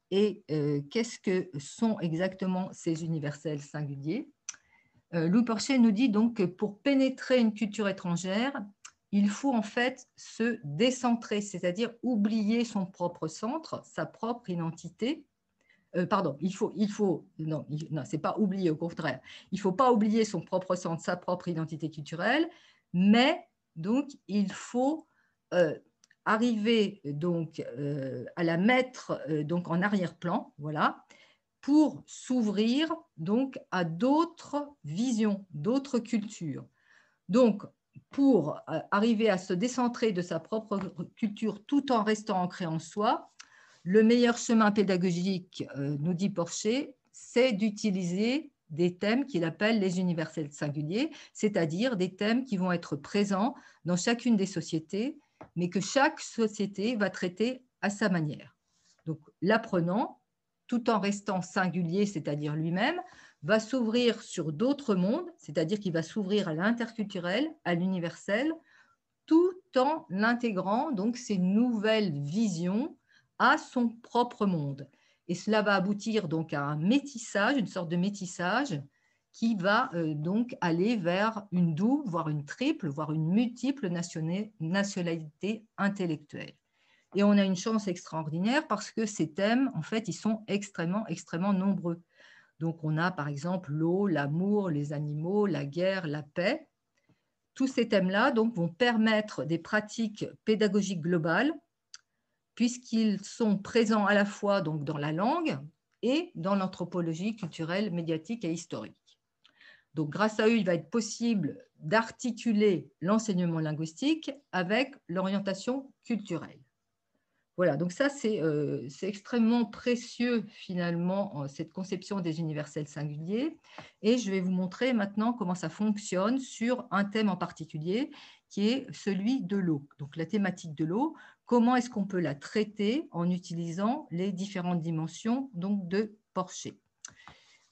Et qu'est-ce que sont exactement ces universels singuliers? Louis Porcher nous dit donc que pour pénétrer une culture étrangère, il faut en fait se décentrer, c'est-à-dire oublier son propre centre, sa propre identité. Pardon, non, c'est pas oublier, au contraire. Il ne faut pas oublier son propre centre, sa propre identité culturelle, mais donc il faut arriver donc à la mettre donc en arrière-plan, voilà, pour s'ouvrir donc à d'autres visions, d'autres cultures. Donc, pour arriver à se décentrer de sa propre culture tout en restant ancré en soi, le meilleur chemin pédagogique, nous dit Porcher, c'est d'utiliser des thèmes qu'il appelle les universels singuliers, c'est-à-dire des thèmes qui vont être présents dans chacune des sociétés, mais que chaque société va traiter à sa manière. Donc, l'apprenant, tout en restant singulier, c'est-à-dire lui-même, va s'ouvrir sur d'autres mondes, c'est-à-dire qu'il va s'ouvrir à l'interculturel, à l'universel, tout en intégrant donc ces nouvelles visions à son propre monde. Et cela va aboutir donc à un métissage, une sorte de métissage qui va donc aller vers une double, voire une triple, voire une multiple nationalité intellectuelle. Et on a une chance extraordinaire parce que ces thèmes, en fait, ils sont extrêmement, extrêmement nombreux. Donc, on a par exemple l'eau, l'amour, les animaux, la guerre, la paix. Tous ces thèmes-là donc, vont permettre des pratiques pédagogiques globales puisqu'ils sont présents à la fois donc, dans la langue et dans l'anthropologie culturelle, médiatique et historique. Donc, grâce à eux, il va être possible d'articuler l'enseignement linguistique avec l'orientation culturelle. Voilà, donc ça, c'est extrêmement précieux, finalement, cette conception des universels singuliers. Et je vais vous montrer maintenant comment ça fonctionne sur un thème en particulier, qui est celui de l'eau. Donc, la thématique de l'eau, comment est-ce qu'on peut la traiter en utilisant les différentes dimensions donc, de Porcher.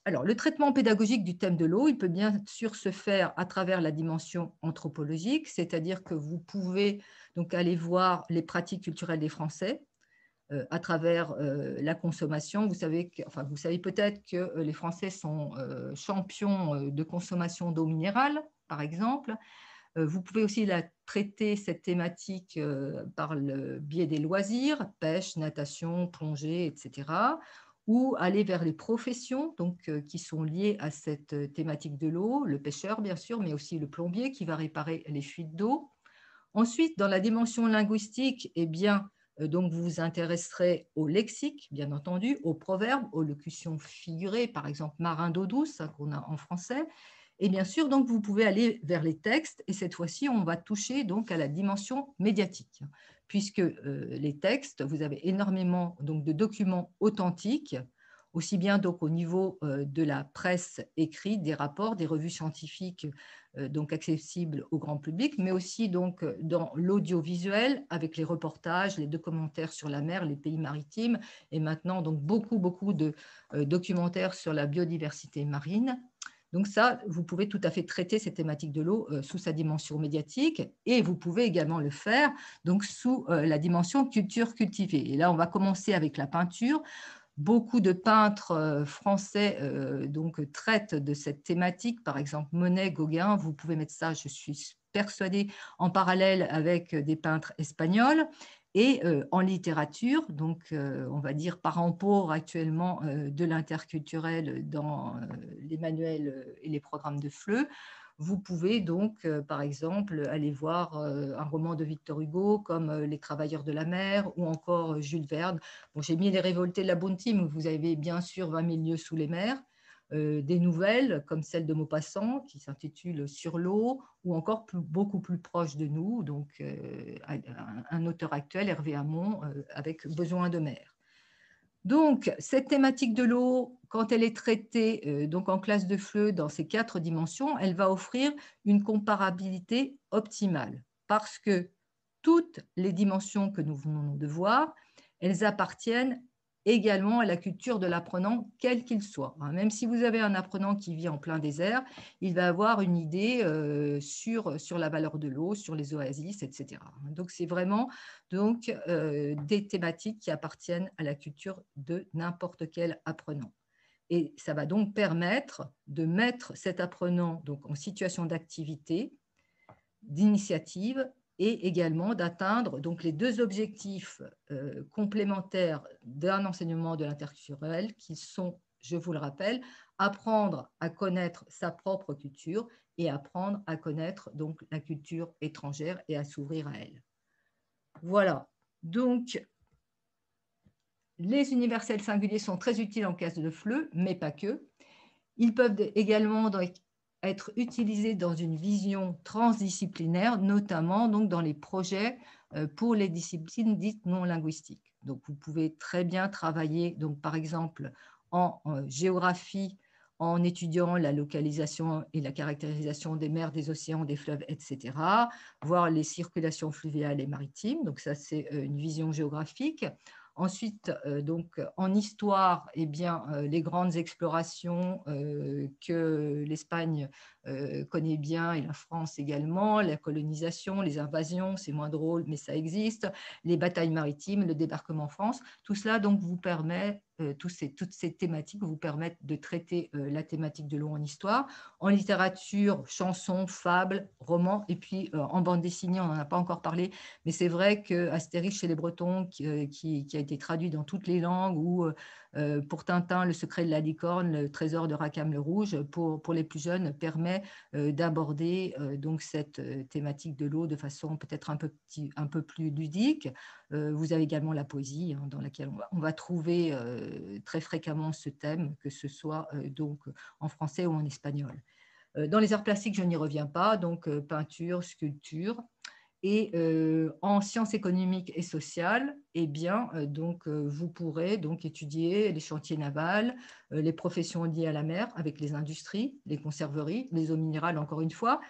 Alors, le traitement pédagogique du thème de l'eau, il peut bien sûr se faire à travers la dimension anthropologique, c'est-à-dire que vous pouvez donc aller voir les pratiques culturelles des Français à travers la consommation. Vous savez peut-être que les Français sont champions de consommation d'eau minérale, par exemple. Vous pouvez aussi traiter cette thématique par le biais des loisirs, pêche, natation, plongée, etc., ou aller vers les professions donc, qui sont liées à cette thématique de l'eau, le pêcheur bien sûr, mais aussi le plombier qui va réparer les fuites d'eau. Ensuite, dans la dimension linguistique, eh bien, donc vous vous intéresserez au lexique, bien entendu, aux proverbes, aux locutions figurées, par exemple marin d'eau douce, hein, qu'on a en français. Et bien sûr, donc, vous pouvez aller vers les textes, et cette fois-ci, on va toucher donc, à la dimension médiatique, puisque les textes, vous avez énormément donc, de documents authentiques, aussi bien donc, au niveau de la presse écrite, des rapports, des revues scientifiques donc accessibles au grand public, mais aussi donc, dans l'audiovisuel, avec les reportages, les documentaires sur la mer, les pays maritimes, et maintenant donc, beaucoup de documentaires sur la biodiversité marine. Donc ça, vous pouvez tout à fait traiter cette thématique de l'eau sous sa dimension médiatique et vous pouvez également le faire donc sous la dimension culture cultivée. Et là, on va commencer avec la peinture. Beaucoup de peintres français donc, traitent de cette thématique, par exemple Monet, Gauguin. Vous pouvez mettre ça, je suis persuadée, en parallèle avec des peintres espagnols. Et en littérature, donc on va dire parent pauvre actuellement de l'interculturel dans les manuels et les programmes de FLE, vous pouvez donc, par exemple, aller voir un roman de Victor Hugo comme Les Travailleurs de la mer ou encore Jules Verne. Bon, j'ai mis Les Révoltés de la Bounty, mais vous avez bien sûr 20 000 lieues sous les mers, des nouvelles comme celle de Maupassant qui s'intitule Sur l'eau, ou encore beaucoup plus proche de nous, donc un auteur actuel, Hervé Hamon, avec Besoin de mer. Donc, cette thématique de l'eau, quand elle est traitée donc en classe de FLE dans ces 4 dimensions, elle va offrir une comparabilité optimale parce que toutes les dimensions que nous venons de voir, elles appartiennent également à la culture de l'apprenant, quel qu'il soit. Même si vous avez un apprenant qui vit en plein désert, il va avoir une idée sur la valeur de l'eau, sur les oasis, etc. Donc, c'est vraiment des thématiques qui appartiennent à la culture de n'importe quel apprenant. Et ça va donc permettre de mettre cet apprenant donc, en situation d'activité, d'initiative, et également d'atteindre donc les 2 objectifs complémentaires d'un enseignement de l'interculturel qui sont, je vous le rappelle, apprendre à connaître sa propre culture et apprendre à connaître donc la culture étrangère et à s'ouvrir à elle. Voilà, donc les universels singuliers sont très utiles en classe de FLE, mais pas que. Ils peuvent également être utilisés dans une vision transdisciplinaire, notamment donc dans les projets pour les disciplines dites non linguistiques. Donc, vous pouvez très bien travailler, donc, par exemple, en géographie, en étudiant la localisation et la caractérisation des mers, des océans, des fleuves, etc., voir les circulations fluviales et maritimes. Donc, ça, c'est une vision géographique. Ensuite, donc, en histoire, eh bien, les grandes explorations que l'Espagne connaît bien et la France également, la colonisation, les invasions, c'est moins drôle, mais ça existe, les batailles maritimes, le débarquement en France, tout cela donc, vous permet, toutes ces thématiques vous permettent de traiter la thématique de l'eau en histoire, en littérature, chansons, fables, romans, et puis en bande dessinée, on n'en a pas encore parlé, mais c'est vrai qu'Astérix chez les Bretons, qui a été traduit dans toutes les langues, ou pour Tintin, Le secret de la licorne, le trésor de Rackham le Rouge, pour les plus jeunes, permet d'aborder donc cette thématique de l'eau de façon peut-être un peu plus ludique. Vous avez également la poésie, dans laquelle on va trouver très fréquemment ce thème, que ce soit donc en français ou en espagnol. Dans les arts plastiques, je n'y reviens pas, donc peinture, sculpture. Et en sciences économiques et sociales, eh bien, vous pourrez donc étudier les chantiers navals, les professions liées à la mer avec les industries, les conserveries, les eaux minérales, encore une fois.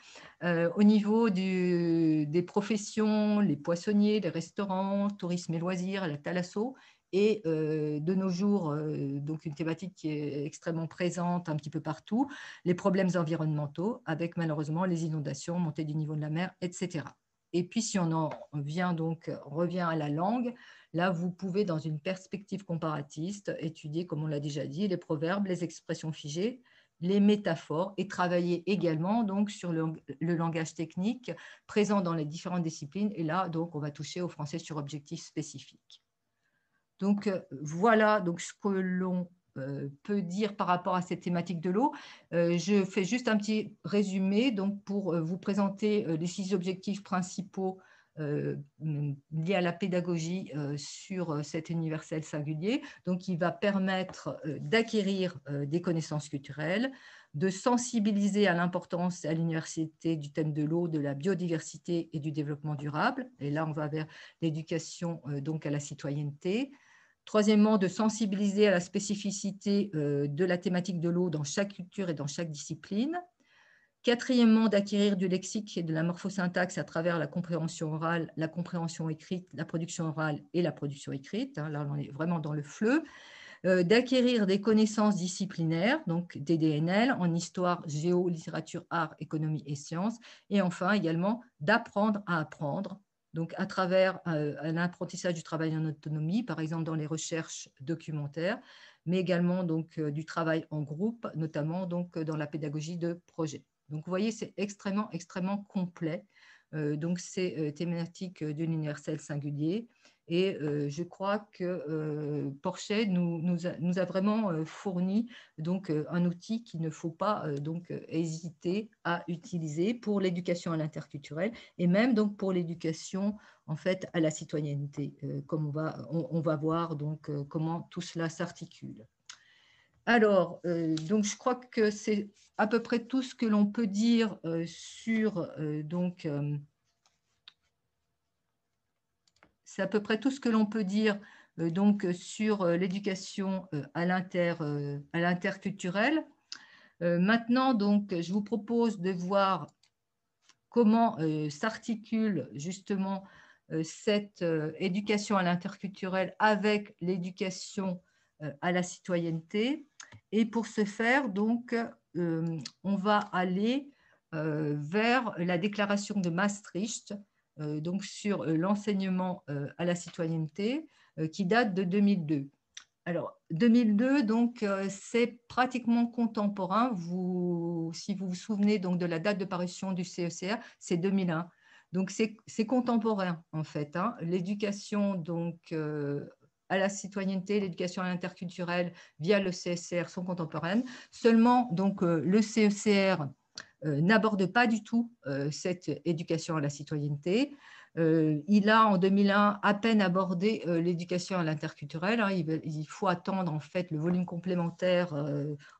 Au niveau des professions, les poissonniers, les restaurants, tourisme et loisirs, la thalasso. Et de nos jours, donc une thématique qui est extrêmement présente un petit peu partout, les problèmes environnementaux avec malheureusement les inondations, montée du niveau de la mer, etc. Et puis, si on revient à la langue, là, vous pouvez, dans une perspective comparatiste, étudier, comme on l'a déjà dit, les proverbes, les expressions figées, les métaphores, et travailler également donc, sur le langage technique présent dans les différentes disciplines. Et là, donc, on va toucher au français sur objectifs spécifiques. Donc, voilà donc, ce que l'on peut dire par rapport à cette thématique de l'eau. Je fais juste un petit résumé donc, pour vous présenter les 6 objectifs principaux liés à la pédagogie sur cet universel singulier. Donc, il va permettre d'acquérir des connaissances culturelles, de sensibiliser à l'importance à l'université du thème de l'eau, de la biodiversité et du développement durable. Et là, on va vers l'éducation donc à la citoyenneté. Troisièmement, de sensibiliser à la spécificité de la thématique de l'eau dans chaque culture et dans chaque discipline. Quatrièmement, d'acquérir du lexique et de la morphosyntaxe à travers la compréhension orale, la compréhension écrite, la production orale et la production écrite. Là, on est vraiment dans le FLE. d'acquérir des connaissances disciplinaires, donc des DNL, en histoire, géo, littérature, art, économie et sciences, et enfin également d'apprendre à apprendre, donc à travers un apprentissage du travail en autonomie, par exemple dans les recherches documentaires, mais également donc, du travail en groupe, notamment donc, dans la pédagogie de projet. Donc vous voyez, c'est extrêmement, extrêmement complet. Donc ces thématiques de l'universel singulier. Et je crois que Porchet nous a vraiment fourni donc, un outil qu'il ne faut pas donc, hésiter à utiliser pour l'éducation à l'interculturel et même donc, pour l'éducation en fait, à la citoyenneté, comme on va voir donc, comment tout cela s'articule. Alors, donc, je crois que c'est à peu près tout ce que l'on peut dire sur donc, c'est à peu près tout ce que l'on peut dire donc, sur l'éducation à l'interculturel. Maintenant, donc, je vous propose de voir comment s'articule justement cette éducation à l'interculturel avec l'éducation à la citoyenneté. Et pour ce faire, donc, on va aller vers la déclaration de Maastricht, donc sur l'enseignement à la citoyenneté, qui date de 2002. Alors, 2002, donc, c'est pratiquement contemporain. Si vous vous souvenez donc, de la date de parution du CECR, c'est 2001. Donc, c'est contemporain, en fait. Hein. L'éducation donc, à la citoyenneté, l'éducation à l'interculturel via le CECR sont contemporaines. Seulement, donc, le CECR n'aborde pas du tout cette éducation à la citoyenneté. Il a en 2001 à peine abordé l'éducation à l'interculturel. Hein. Il faut attendre en fait le volume complémentaire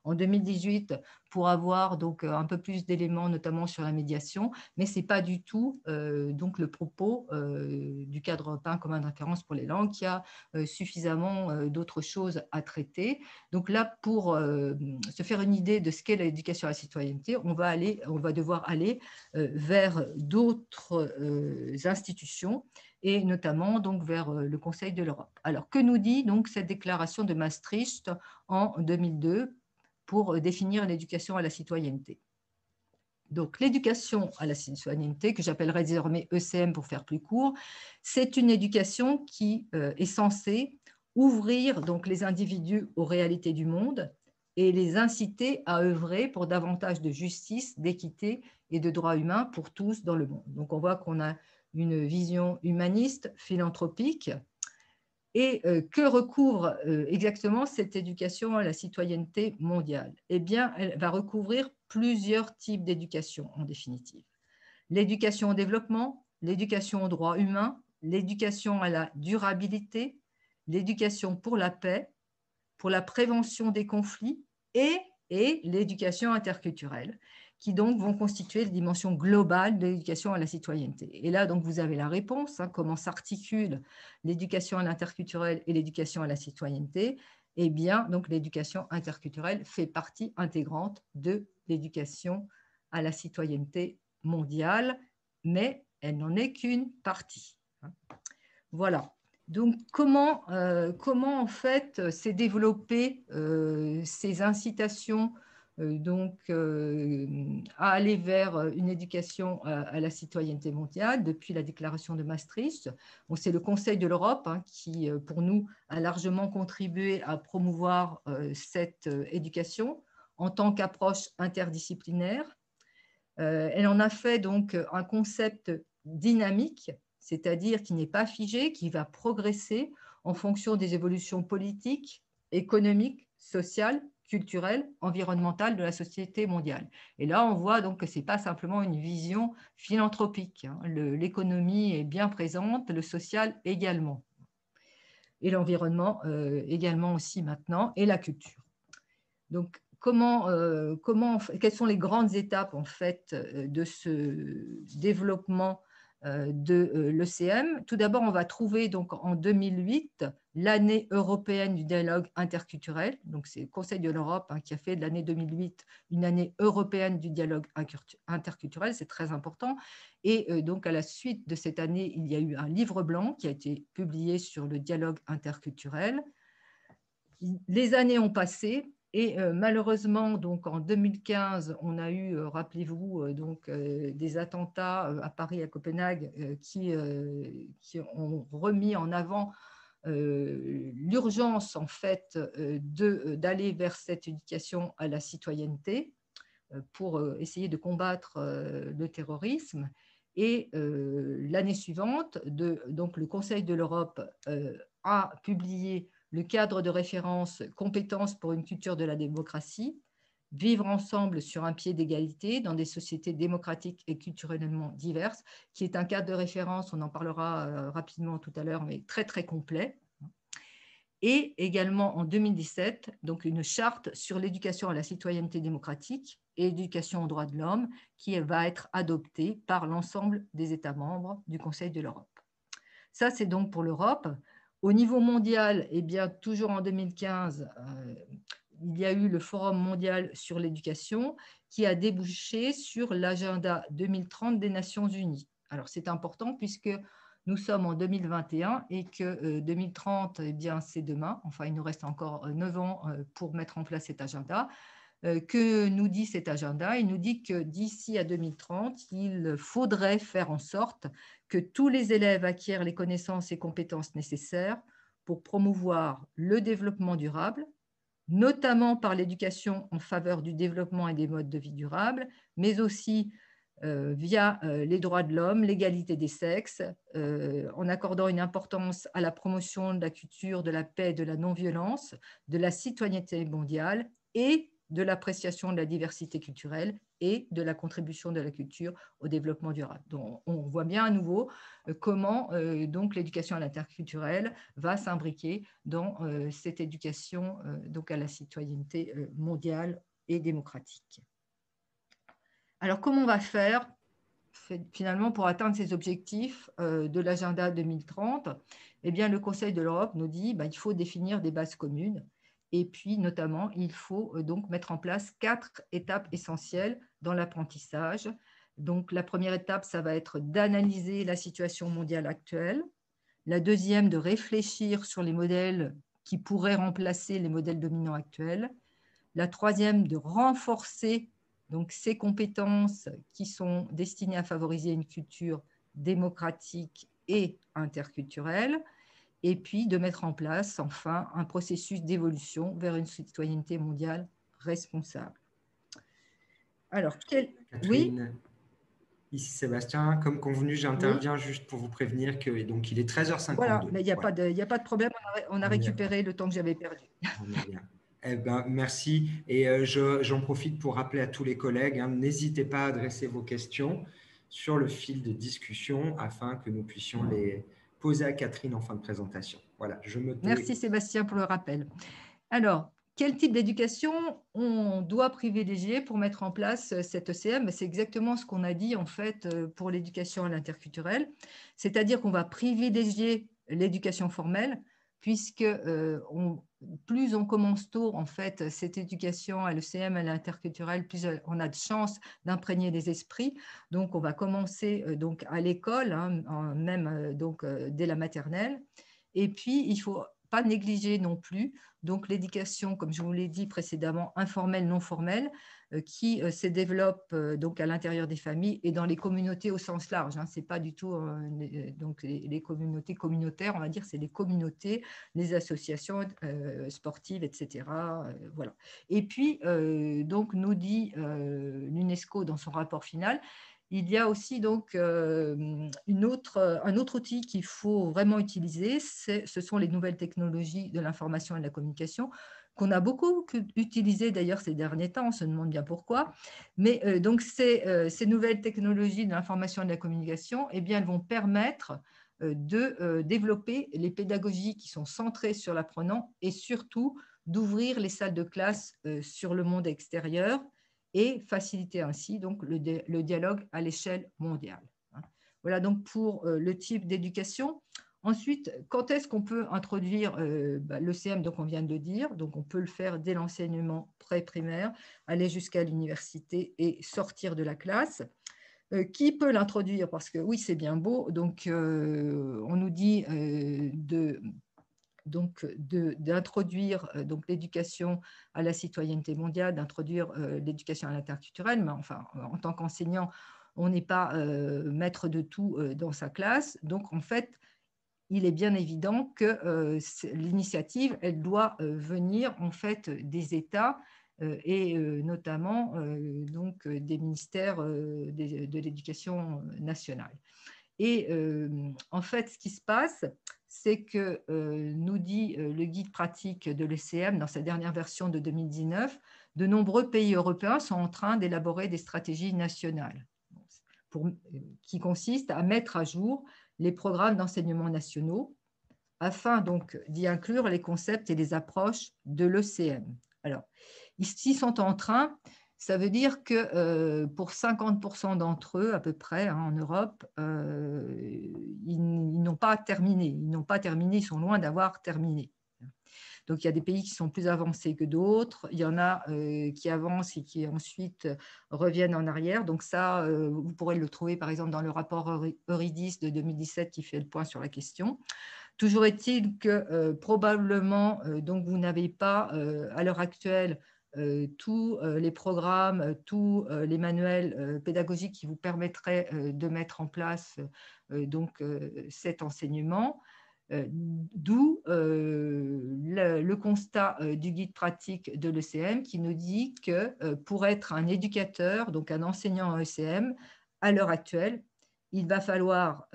en 2018 pour avoir donc un peu plus d'éléments, notamment sur la médiation, mais ce n'est pas du tout donc le propos du cadre européen commun de référence pour les langues qui a suffisamment d'autres choses à traiter. Donc là, pour se faire une idée de ce qu'est l'éducation à la citoyenneté, on va devoir aller vers d'autres institutions et notamment donc vers le Conseil de l'Europe. Alors, que nous dit donc cette déclaration de Maastricht en 2002 pour définir l'éducation à la citoyenneté? Donc, l'éducation à la citoyenneté, que j'appellerai désormais ECM pour faire plus court, c'est une éducation qui est censée ouvrir donc, les individus aux réalités du monde et les inciter à œuvrer pour davantage de justice, d'équité et de droits humains pour tous dans le monde. Donc, on voit qu'on a une vision humaniste, philanthropique. Et que recouvre exactement cette éducation à la citoyenneté mondiale? Eh bien, elle va recouvrir plusieurs types d'éducation en définitive. L'éducation au développement, l'éducation aux droits humains, l'éducation à la durabilité, l'éducation pour la paix, pour la prévention des conflits et l'éducation interculturelle, qui donc vont constituer la dimension globale de l'éducation à la citoyenneté. Et là, donc, vous avez la réponse, hein, comment s'articule l'éducation à l'interculturel et l'éducation à la citoyenneté. Eh bien, donc, l'éducation interculturelle fait partie intégrante de l'éducation à la citoyenneté mondiale, mais elle n'en est qu'une partie. Voilà. Donc, comment en fait s'est développée ces incitations donc, à aller vers une éducation à la citoyenneté mondiale depuis la déclaration de Maastricht? Bon, c'est le Conseil de l'Europe hein, qui, pour nous, a largement contribué à promouvoir cette éducation en tant qu'approche interdisciplinaire. Elle en a fait donc un concept dynamique, c'est-à-dire qui n'est pas figé, qui va progresser en fonction des évolutions politiques, économiques, sociales, culturelles, environnementales de la société mondiale. Et là, on voit donc que ce n'est pas simplement une vision philanthropique. Hein. L'économie est bien présente, le social également. Et l'environnement également aussi maintenant, et la culture. Donc, quelles sont les grandes étapes en fait de ce développement de l'ECM? Tout d'abord, on va trouver donc en 2008 l'année européenne du dialogue interculturel. Donc, c'est le Conseil de l'Europe hein, qui a fait de l'année 2008 une année européenne du dialogue interculturel. C'est très important. Et donc, à la suite de cette année, il y a eu un livre blanc qui a été publié sur le dialogue interculturel. les années ont passé et malheureusement, donc en 2015, on a eu, rappelez-vous, des attentats à Paris, à Copenhague, qui ont remis en avant l'urgence en fait d'aller vers cette éducation à la citoyenneté pour essayer de combattre le terrorisme. Et l'année suivante, donc le Conseil de l'Europe a publié le cadre de référence compétences pour une culture de la démocratie, vivre ensemble sur un pied d'égalité dans des sociétés démocratiques et culturellement diverses, qui est un cadre de référence, on en parlera rapidement tout à l'heure, mais très très complet. Et également en 2017, donc une charte sur l'éducation à la citoyenneté démocratique et l'éducation aux droits de l'homme qui va être adoptée par l'ensemble des États membres du Conseil de l'Europe. Ça, c'est donc pour l'Europe. Au niveau mondial, eh bien, toujours en 2015, il y a eu le Forum mondial sur l'éducation qui a débouché sur l'agenda 2030 des Nations unies. Alors, c'est important puisque nous sommes en 2021 et que 2030, eh bien, c'est demain. Enfin, il nous reste encore 9 ans pour mettre en place cet agenda. Que nous dit cet agenda? Il nous dit que d'ici à 2030, il faudrait faire en sorte que tous les élèves acquièrent les connaissances et compétences nécessaires pour promouvoir le développement durable, notamment par l'éducation en faveur du développement et des modes de vie durables, mais aussi via les droits de l'homme, l'égalité des sexes, en accordant une importance à la promotion de la culture, de la paix, de la non-violence, de la citoyenneté mondiale et de l'appréciation de la diversité culturelle et de la contribution de la culture au développement durable. Donc, on voit bien à nouveau comment donc l'éducation à l'interculturel va s'imbriquer dans cette éducation donc à la citoyenneté mondiale et démocratique. Alors, comment on va faire finalement pour atteindre ces objectifs de l'agenda 2030? Eh bien, le Conseil de l'Europe nous dit qu'il faut définir des bases communes. Et puis, notamment, il faut donc mettre en place 4 étapes essentielles dans l'apprentissage. Donc, la première étape, ça va être d'analyser la situation mondiale actuelle. La deuxième, de réfléchir sur les modèles qui pourraient remplacer les modèles dominants actuels. La troisième, de renforcer donc ces compétences qui sont destinées à favoriser une culture démocratique et interculturelle. Et puis de mettre en place, enfin, un processus d'évolution vers une citoyenneté mondiale responsable. Alors, Catherine, oui, ici Sébastien. Comme convenu, j'interviens oui. Juste pour vous prévenir que donc, il est 13h52. Voilà, mais il n'y a, voilà. a pas de problème, on a récupéré le temps que j'avais perdu. On est bien. Eh ben, merci. Et j'en profite pour rappeler à tous les collègues, n'hésitez pas à adresser vos questions sur le fil de discussion afin que nous puissions les poser à Catherine en fin de présentation. Voilà, je me tais. Merci Sébastien pour le rappel. Alors, quel type d'éducation on doit privilégier pour mettre en place cette ECM? C'est exactement ce qu'on a dit en fait pour l'éducation à l'interculturel, c'est-à-dire qu'on va privilégier l'éducation formelle puisque plus on commence tôt en fait cette éducation à l'ECM à l'interculturel, plus on a de chances d'imprégner les esprits. Donc on va commencer donc à l'école, même donc dès la maternelle. Et puis il faut pas négliger non plus donc l'éducation, comme je vous l'ai dit précédemment, informelle, non formelle, qui se développe donc à l'intérieur des familles et dans les communautés au sens large. C'est pas du tout donc les communautés communautaires, on va dire, c'est les communautés, les associations sportives, etc. Voilà. Et puis donc nous dit l'UNESCO dans son rapport final. Il y a aussi donc un autre outil qu'il faut vraiment utiliser, ce sont les nouvelles technologies de l'information et de la communication, qu'on a beaucoup utilisé d'ailleurs ces derniers temps, on se demande bien pourquoi. Mais donc ces nouvelles technologies de l'information et de la communication, eh bien, elles vont permettre de développer les pédagogies qui sont centrées sur l'apprenant et surtout d'ouvrir les salles de classe sur le monde extérieur et faciliter ainsi donc, le dialogue à l'échelle mondiale. Voilà donc pour le type d'éducation. Ensuite, quand est-ce qu'on peut introduire l'ECM, donc on vient de le dire, donc on peut le faire dès l'enseignement pré-primaire, aller jusqu'à l'université et sortir de la classe. Qui peut l'introduire? Parce que oui, c'est bien beau, donc on nous dit donc d'introduire donc l'éducation à la citoyenneté mondiale, d'introduire l'éducation à l'interculturel, mais enfin, en tant qu'enseignant, on n'est pas maître de tout dans sa classe. Donc, en fait, il est bien évident que l'initiative, elle doit venir en fait des États et notamment donc des ministères de l'éducation nationale. Et en fait, ce qui se passe, c'est que nous dit le guide pratique de l'ECM dans sa dernière version de 2019, de nombreux pays européens sont en train d'élaborer des stratégies nationales qui consistent à mettre à jour les programmes d'enseignement nationaux afin donc d'y inclure les concepts et les approches de l'ECM. Alors, ici sont en train, ça veut dire que pour 50% d'entre eux, à peu près, en Europe, ils n'ont pas terminé. Ils n'ont pas terminé, ils sont loin d'avoir terminé. Donc, il y a des pays qui sont plus avancés que d'autres. Il y en a qui avancent et qui ensuite reviennent en arrière. Donc, ça, vous pourrez le trouver, par exemple, dans le rapport Eurydice de 2017 qui fait le point sur la question. Toujours est-il que probablement, donc vous n'avez pas à l'heure actuelle tous les programmes, tous les manuels pédagogiques qui vous permettraient de mettre en place donc cet enseignement. D'où le constat du guide pratique de l'ECM qui nous dit que pour être un éducateur, donc un enseignant en ECM, à l'heure actuelle, il va falloir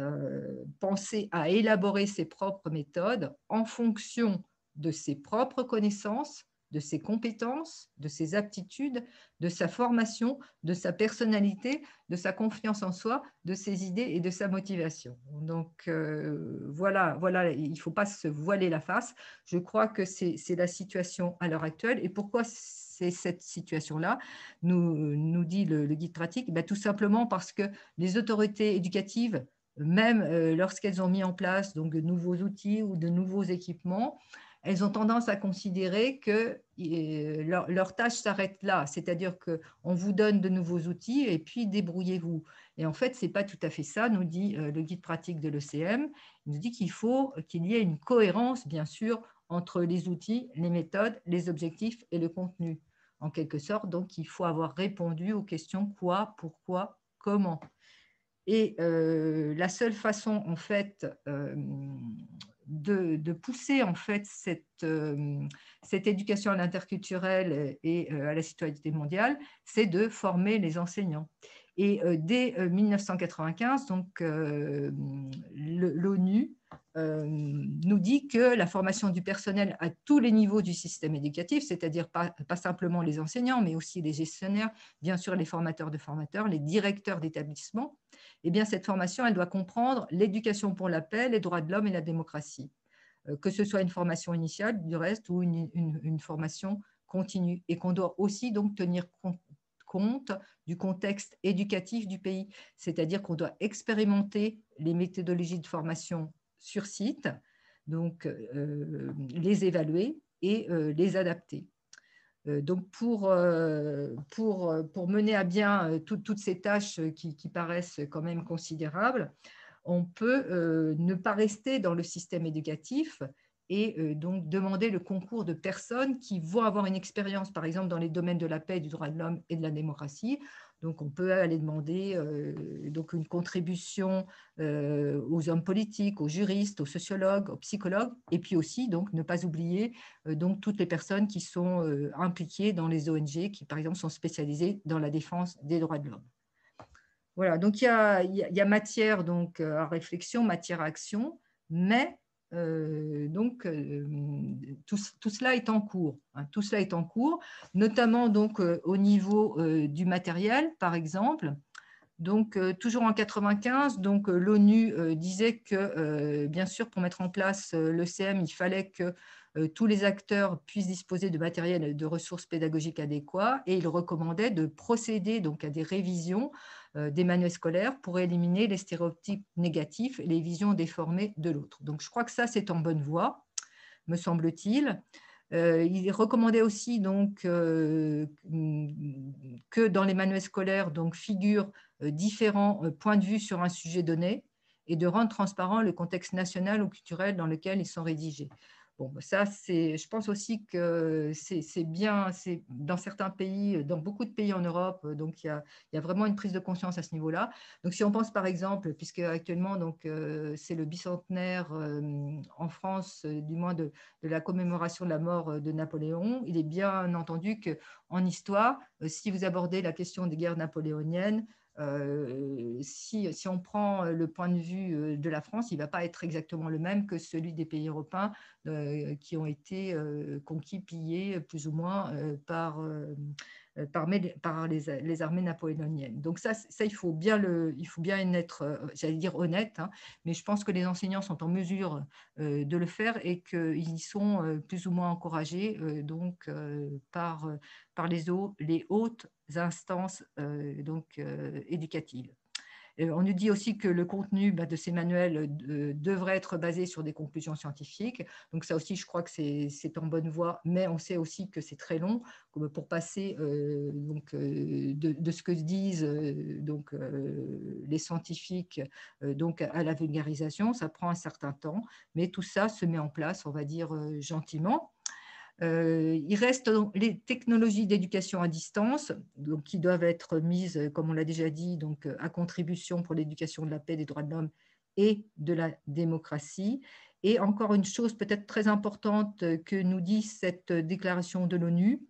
penser à élaborer ses propres méthodes en fonction de ses propres connaissances, de ses compétences, de ses aptitudes, de sa formation, de sa personnalité, de sa confiance en soi, de ses idées et de sa motivation. Donc voilà, il ne faut pas se voiler la face. Je crois que c'est la situation à l'heure actuelle. Et pourquoi c'est cette situation-là, nous dit le guide pratique? Tout simplement parce que les autorités éducatives, même lorsqu'elles ont mis en place donc, de nouveaux outils ou de nouveaux équipements, elles ont tendance à considérer que leur tâche s'arrête là, c'est-à-dire qu'on vous donne de nouveaux outils et puis débrouillez-vous. Et en fait, ce n'est pas tout à fait ça, nous dit le guide pratique de l'ECM. Il nous dit qu'il faut qu'il y ait une cohérence, bien sûr, entre les outils, les méthodes, les objectifs et le contenu. En quelque sorte, donc, il faut avoir répondu aux questions quoi, pourquoi, comment. Et la seule façon, en fait, de pousser en fait cette éducation à l'interculturel et à la citoyenneté mondiale, c'est de former les enseignants. Et dès 1995, donc l'ONU nous dit que la formation du personnel à tous les niveaux du système éducatif, c'est-à-dire pas simplement les enseignants, mais aussi les gestionnaires, bien sûr les formateurs de formateurs, les directeurs d'établissement, eh bien cette formation, elle doit comprendre l'éducation pour la paix, les droits de l'homme et la démocratie, que ce soit une formation initiale du reste ou une formation continue, et qu'on doit aussi donc tenir compte du contexte éducatif du pays, c'est-à-dire qu'on doit expérimenter les méthodologies de formation sur site, donc les évaluer et les adapter. Donc pour mener à bien toutes ces tâches qui paraissent quand même considérables, on peut ne pas rester dans le système éducatif et donc demander le concours de personnes qui vont avoir une expérience, par exemple, dans les domaines de la paix, du droit de l'homme et de la démocratie. Donc, on peut aller demander donc une contribution aux hommes politiques, aux juristes, aux sociologues, aux psychologues, et puis aussi, donc, ne pas oublier donc, toutes les personnes qui sont impliquées dans les ONG, qui, par exemple, sont spécialisées dans la défense des droits de l'homme. Voilà, donc il y a matière donc, à réflexion, matière à action, mais tout cela est en cours. Hein, tout cela est en cours, notamment donc, au niveau du matériel, par exemple. Donc, toujours en 1995, l'ONU disait que, bien sûr, pour mettre en place l'ECM, il fallait que tous les acteurs puissent disposer de matériel et de ressources pédagogiques adéquats, et il recommandait de procéder donc, à des révisions des manuels scolaires pour éliminer les stéréotypes négatifs et les visions déformées de l'autre. Donc, je crois que ça, c'est en bonne voie, me semble-t-il. Il recommandait aussi donc, que dans les manuels scolaires donc, figurent différents points de vue sur un sujet donné et de rendre transparent le contexte national ou culturel dans lequel ils sont rédigés. Bon, ça, je pense aussi que c'est bien, c'est dans certains pays, dans beaucoup de pays en Europe, donc il y a vraiment une prise de conscience à ce niveau-là. Donc, si on pense par exemple, puisque actuellement, donc, c'est le bicentenaire en France, du moins de la commémoration de la mort de Napoléon, il est bien entendu qu'en histoire, si vous abordez la question des guerres napoléoniennes, si on prend le point de vue de la France, il ne va pas être exactement le même que celui des pays européens qui ont été conquis, pillés plus ou moins par les armées napoléoniennes. Donc ça il faut bien en être, j'allais dire honnête, hein, mais je pense que les enseignants sont en mesure de le faire et qu'ils y sont plus ou moins encouragés donc par les hautes instances éducatives. On nous dit aussi que le contenu de ces manuels devrait être basé sur des conclusions scientifiques. Donc ça aussi, je crois que c'est en bonne voie, mais on sait aussi que c'est très long pour passer de ce que disent les scientifiques à la vulgarisation. Ça prend un certain temps, mais tout ça se met en place, on va dire gentiment. Il reste les technologies d'éducation à distance donc, qui doivent être mises, comme on l'a déjà dit, donc, à contribution pour l'éducation de la paix, des droits de l'homme et de la démocratie. Et encore une chose peut-être très importante que nous dit cette déclaration de l'ONU,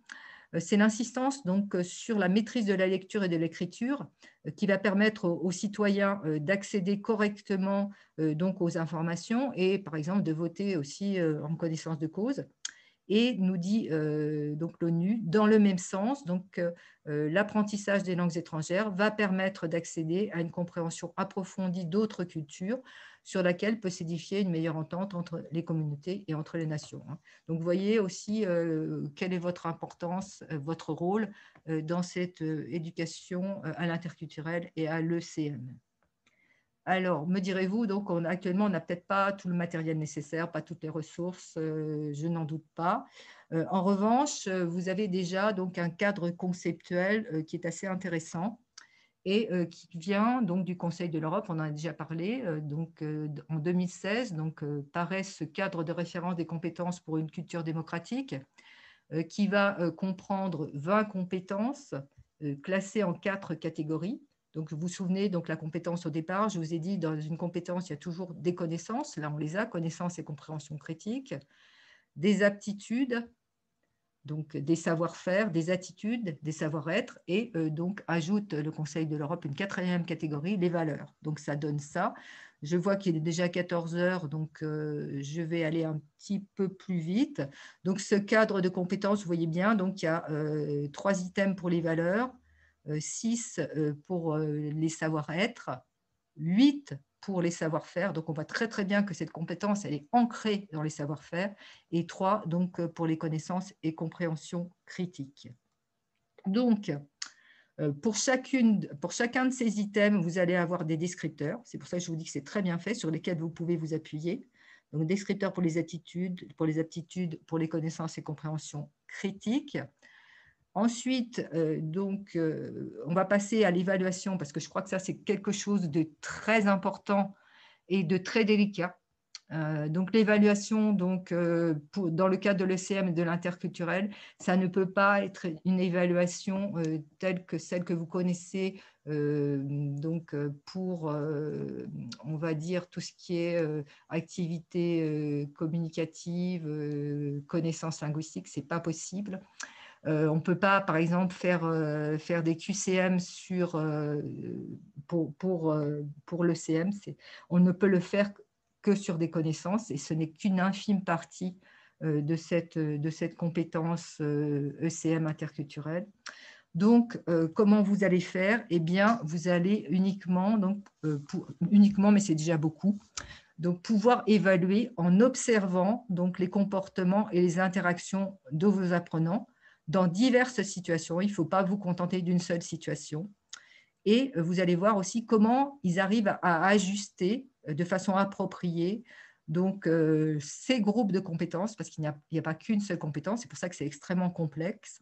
c'est l'insistance donc sur la maîtrise de la lecture et de l'écriture qui va permettre aux citoyens d'accéder correctement donc aux informations et par exemple de voter aussi en connaissance de cause. Et nous dit donc l'ONU, dans le même sens, donc l'apprentissage des langues étrangères va permettre d'accéder à une compréhension approfondie d'autres cultures sur laquelle peut s'édifier une meilleure entente entre les communautés et entre les nations. Donc vous voyez aussi quelle est votre importance, votre rôle dans cette éducation à l'interculturel et à l'ECM. Alors, me direz-vous, donc actuellement, on n'a peut-être pas tout le matériel nécessaire, pas toutes les ressources, je n'en doute pas. En revanche, vous avez déjà donc un cadre conceptuel qui est assez intéressant et qui vient donc du Conseil de l'Europe, on en a déjà parlé, en 2016, paraît ce cadre de référence des compétences pour une culture démocratique qui va comprendre 20 compétences classées en 4 catégories. Donc, vous vous souvenez, donc, la compétence au départ, je vous ai dit, dans une compétence, il y a toujours des connaissances. Là, on les a, connaissances et compréhension critique, des aptitudes, donc des savoir-faire, des attitudes, des savoir-être, et donc ajoute le Conseil de l'Europe une 4e catégorie, les valeurs. Donc, ça donne ça. Je vois qu'il est déjà 14 heures, donc je vais aller un petit peu plus vite. Donc, ce cadre de compétences, vous voyez bien, donc il y a 3 items pour les valeurs, 6 pour les savoir-être, 8 pour les savoir-faire. Donc, on voit très, très bien que cette compétence, elle est ancrée dans les savoir-faire. Et 3, donc, pour les connaissances et compréhension critique. Donc, pour chacun de ces items, vous allez avoir des descripteurs. C'est pour ça que je vous dis que c'est très bien fait, sur lesquels vous pouvez vous appuyer. Donc, descripteurs pour les attitudes, pour les aptitudes, pour les connaissances et compréhension critique. Ensuite, on va passer à l'évaluation parce que je crois que ça, c'est quelque chose de très important et de très délicat. Donc, l'évaluation, dans le cadre de l'ECM et de l'interculturel, ça ne peut pas être une évaluation telle que celle que vous connaissez pour, on va dire, tout ce qui est activité communicative, connaissances linguistiques, ce n'est pas possible. On ne peut pas, par exemple, faire des QCM pour l'ECM. On ne peut le faire que sur des connaissances et ce n'est qu'une infime partie de cette compétence ECM interculturelle. Donc, comment vous allez faire? Eh bien, vous allez uniquement, mais c'est déjà beaucoup, donc pouvoir évaluer en observant donc, les comportements et les interactions de vos apprenants dans diverses situations. Il ne faut pas vous contenter d'une seule situation. Et vous allez voir aussi comment ils arrivent à ajuster de façon appropriée donc, ces groupes de compétences, parce qu'il n'y a pas qu'une seule compétence, c'est pour ça que c'est extrêmement complexe,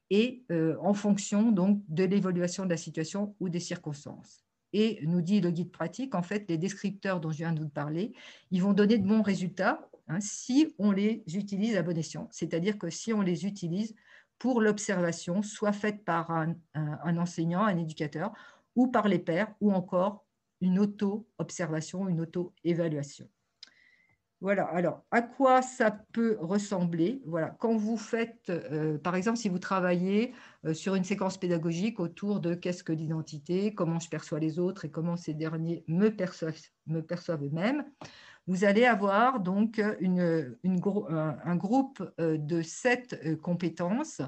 et en fonction donc, de l'évaluation de la situation ou des circonstances. Et nous dit le guide pratique, en fait, les descripteurs dont je viens de vous parler, ils vont donner de bons résultats. hein, si on les utilise à bon escient. C'est-à-dire que si on les utilise pour l'observation, soit faite par un enseignant, un éducateur, ou par les pairs, ou encore une auto-observation, une auto-évaluation. Voilà, alors à quoi ça peut ressembler? Voilà, quand vous faites, par exemple, si vous travaillez sur une séquence pédagogique autour de qu'est-ce que l'identité, comment je perçois les autres et comment ces derniers me perçoivent eux-mêmes, vous allez avoir donc un groupe de 7 compétences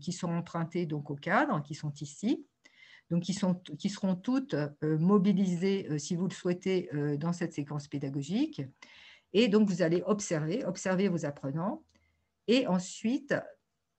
qui sont empruntées donc au cadre, qui sont ici. Donc, qui seront toutes mobilisées, si vous le souhaitez, dans cette séquence pédagogique. Et donc, vous allez observer vos apprenants. Et ensuite,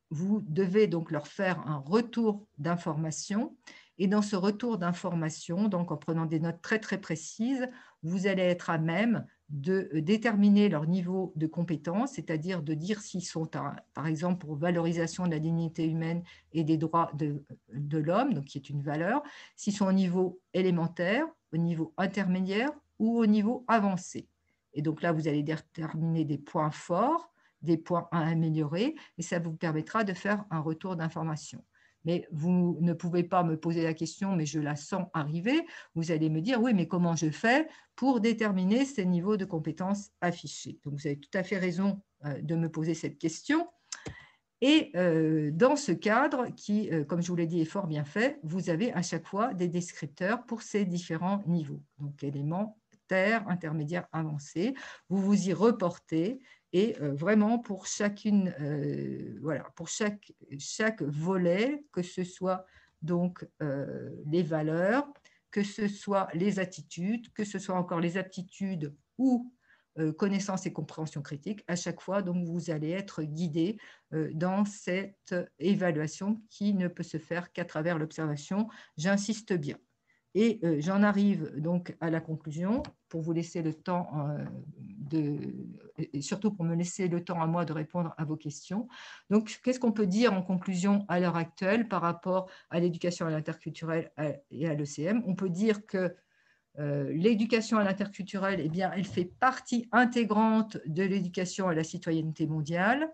vous devez donc leur faire un retour d'information. Et dans ce retour d'information, donc en prenant des notes très, très précises, vous allez être à même de déterminer leur niveau de compétence, c'est-à-dire de dire s'ils sont, par exemple, pour valorisation de la dignité humaine et des droits de l'homme, donc qui est une valeur, s'ils sont au niveau élémentaire, au niveau intermédiaire ou au niveau avancé. Et donc là, vous allez déterminer des points forts, des points à améliorer, et ça vous permettra de faire un retour d'information. Mais vous ne pouvez pas me poser la question, mais je la sens arriver. Vous allez me dire, oui, mais comment je fais pour déterminer ces niveaux de compétences affichés? Donc, vous avez tout à fait raison de me poser cette question. Et dans ce cadre, qui, comme je vous l'ai dit, est fort bien fait, vous avez à chaque fois des descripteurs pour ces différents niveaux. Donc, élémentaire, intermédiaire, avancé. Vous vous y reportez et vraiment pour chacune, voilà, pour chaque volet, que ce soit donc les valeurs, que ce soit les attitudes, que ce soit encore les aptitudes ou connaissance et compréhension critique, à chaque fois, donc vous allez être guidé dans cette évaluation qui ne peut se faire qu'à travers l'observation. J'insiste bien. Et j'en arrive donc à la conclusion pour vous laisser le temps et surtout pour me laisser le temps à moi de répondre à vos questions. Donc, qu'est-ce qu'on peut dire en conclusion à l'heure actuelle par rapport à l'éducation à l'interculturel et à l'ECM? On peut dire que l'éducation à l'interculturel, eh bien, elle fait partie intégrante de l'éducation à la citoyenneté mondiale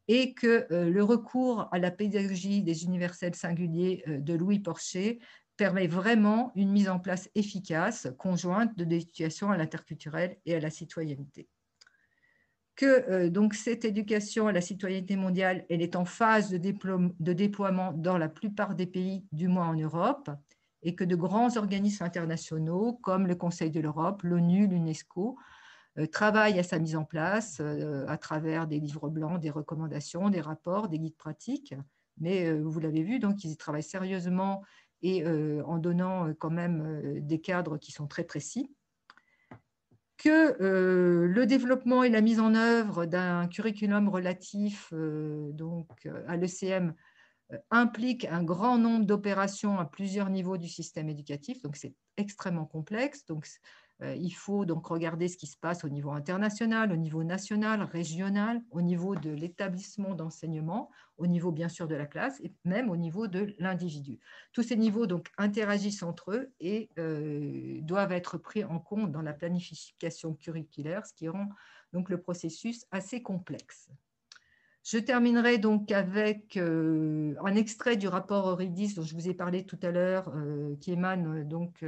et que le recours à la pédagogie des universels singuliers de Louis Porcher permet vraiment une mise en place efficace, conjointe de l'éducation à l'interculturel et à la citoyenneté. Que donc cette éducation à la citoyenneté mondiale, elle est en phase de déploiement dans la plupart des pays, du moins en Europe, et que de grands organismes internationaux comme le Conseil de l'Europe, l'ONU, l'UNESCO, travaillent à sa mise en place à travers des livres blancs, des recommandations, des rapports, des guides pratiques. Mais vous l'avez vu, donc ils y travaillent sérieusement et en donnant quand même des cadres qui sont très précis. Que le développement et la mise en œuvre d'un curriculum relatif à l'ECM implique un grand nombre d'opérations à plusieurs niveaux du système éducatif, donc c'est extrêmement complexe. Donc, il faut donc regarder ce qui se passe au niveau international, au niveau national, régional, au niveau de l'établissement d'enseignement, au niveau bien sûr de la classe et même au niveau de l'individu. Tous ces niveaux donc interagissent entre eux et doivent être pris en compte dans la planification curriculaire, ce qui rend donc le processus assez complexe. Je terminerai donc avec un extrait du rapport Eurydice dont je vous ai parlé tout à l'heure, qui émane donc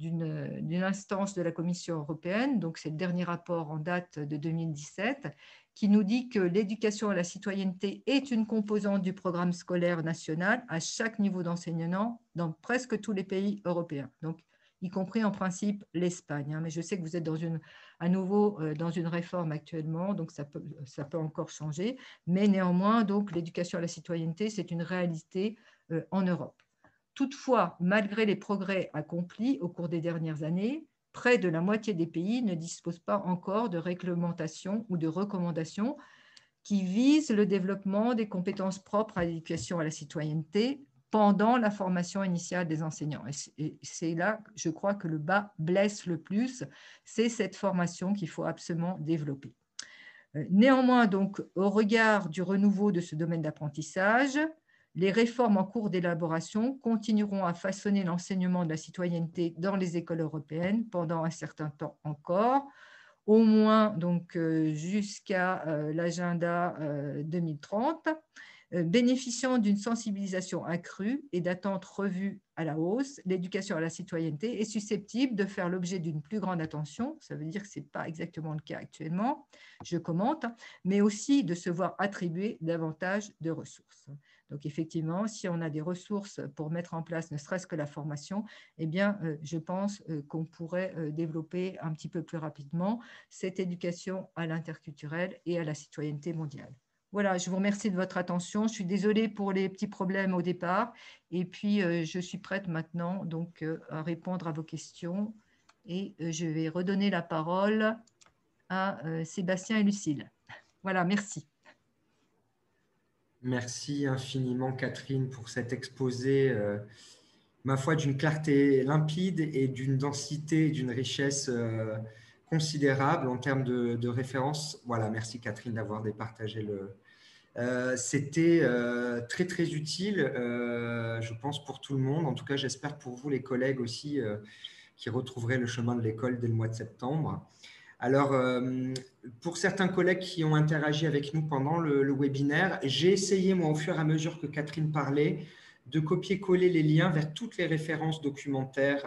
d'une instance de la Commission européenne. Donc, c'est le dernier rapport en date de 2017 qui nous dit que l'éducation à la citoyenneté est une composante du programme scolaire national à chaque niveau d'enseignement dans presque tous les pays européens. Donc, y compris en principe l'Espagne. Mais je sais que vous êtes à nouveau dans une réforme actuellement, donc ça peut encore changer. Mais néanmoins, donc l'éducation à la citoyenneté, c'est une réalité en Europe. Toutefois, malgré les progrès accomplis au cours des dernières années, près de la moitié des pays ne disposent pas encore de réglementation ou de recommandations qui visent le développement des compétences propres à l'éducation à la citoyenneté pendant la formation initiale des enseignants. Et c'est là, je crois, que le bas blesse le plus. C'est cette formation qu'il faut absolument développer. Néanmoins, donc, au regard du renouveau de ce domaine d'apprentissage, les réformes en cours d'élaboration continueront à façonner l'enseignement de la citoyenneté dans les écoles européennes pendant un certain temps encore. au moins donc, jusqu'à l'agenda 2030, bénéficiant d'une sensibilisation accrue et d'attentes revues à la hausse, l'éducation à la citoyenneté est susceptible de faire l'objet d'une plus grande attention, ça veut dire que ce n'est pas exactement le cas actuellement, je commente, mais aussi de se voir attribuer davantage de ressources. Donc effectivement, si on a des ressources pour mettre en place ne serait-ce que la formation, eh bien, je pense qu'on pourrait développer un petit peu plus rapidement cette éducation à l'interculturel et à la citoyenneté mondiale. Voilà, je vous remercie de votre attention. Je suis désolée pour les petits problèmes au départ. Et puis, je suis prête maintenant donc, à répondre à vos questions. Et je vais redonner la parole à Sébastien et Lucille. Voilà, merci. Merci infiniment, Catherine, pour cet exposé, ma foi, d'une clarté limpide et d'une densité et d'une richesse considérable en termes de références. Voilà, merci, Catherine, d'avoir départagé le. C'était très, très utile, je pense, pour tout le monde. En tout cas, j'espère pour vous, les collègues aussi, qui retrouveraient le chemin de l'école dès le mois de septembre. Alors, pour certains collègues qui ont interagi avec nous pendant le webinaire, j'ai essayé, moi, au fur et à mesure que Catherine parlait, de copier-coller les liens vers toutes les références documentaires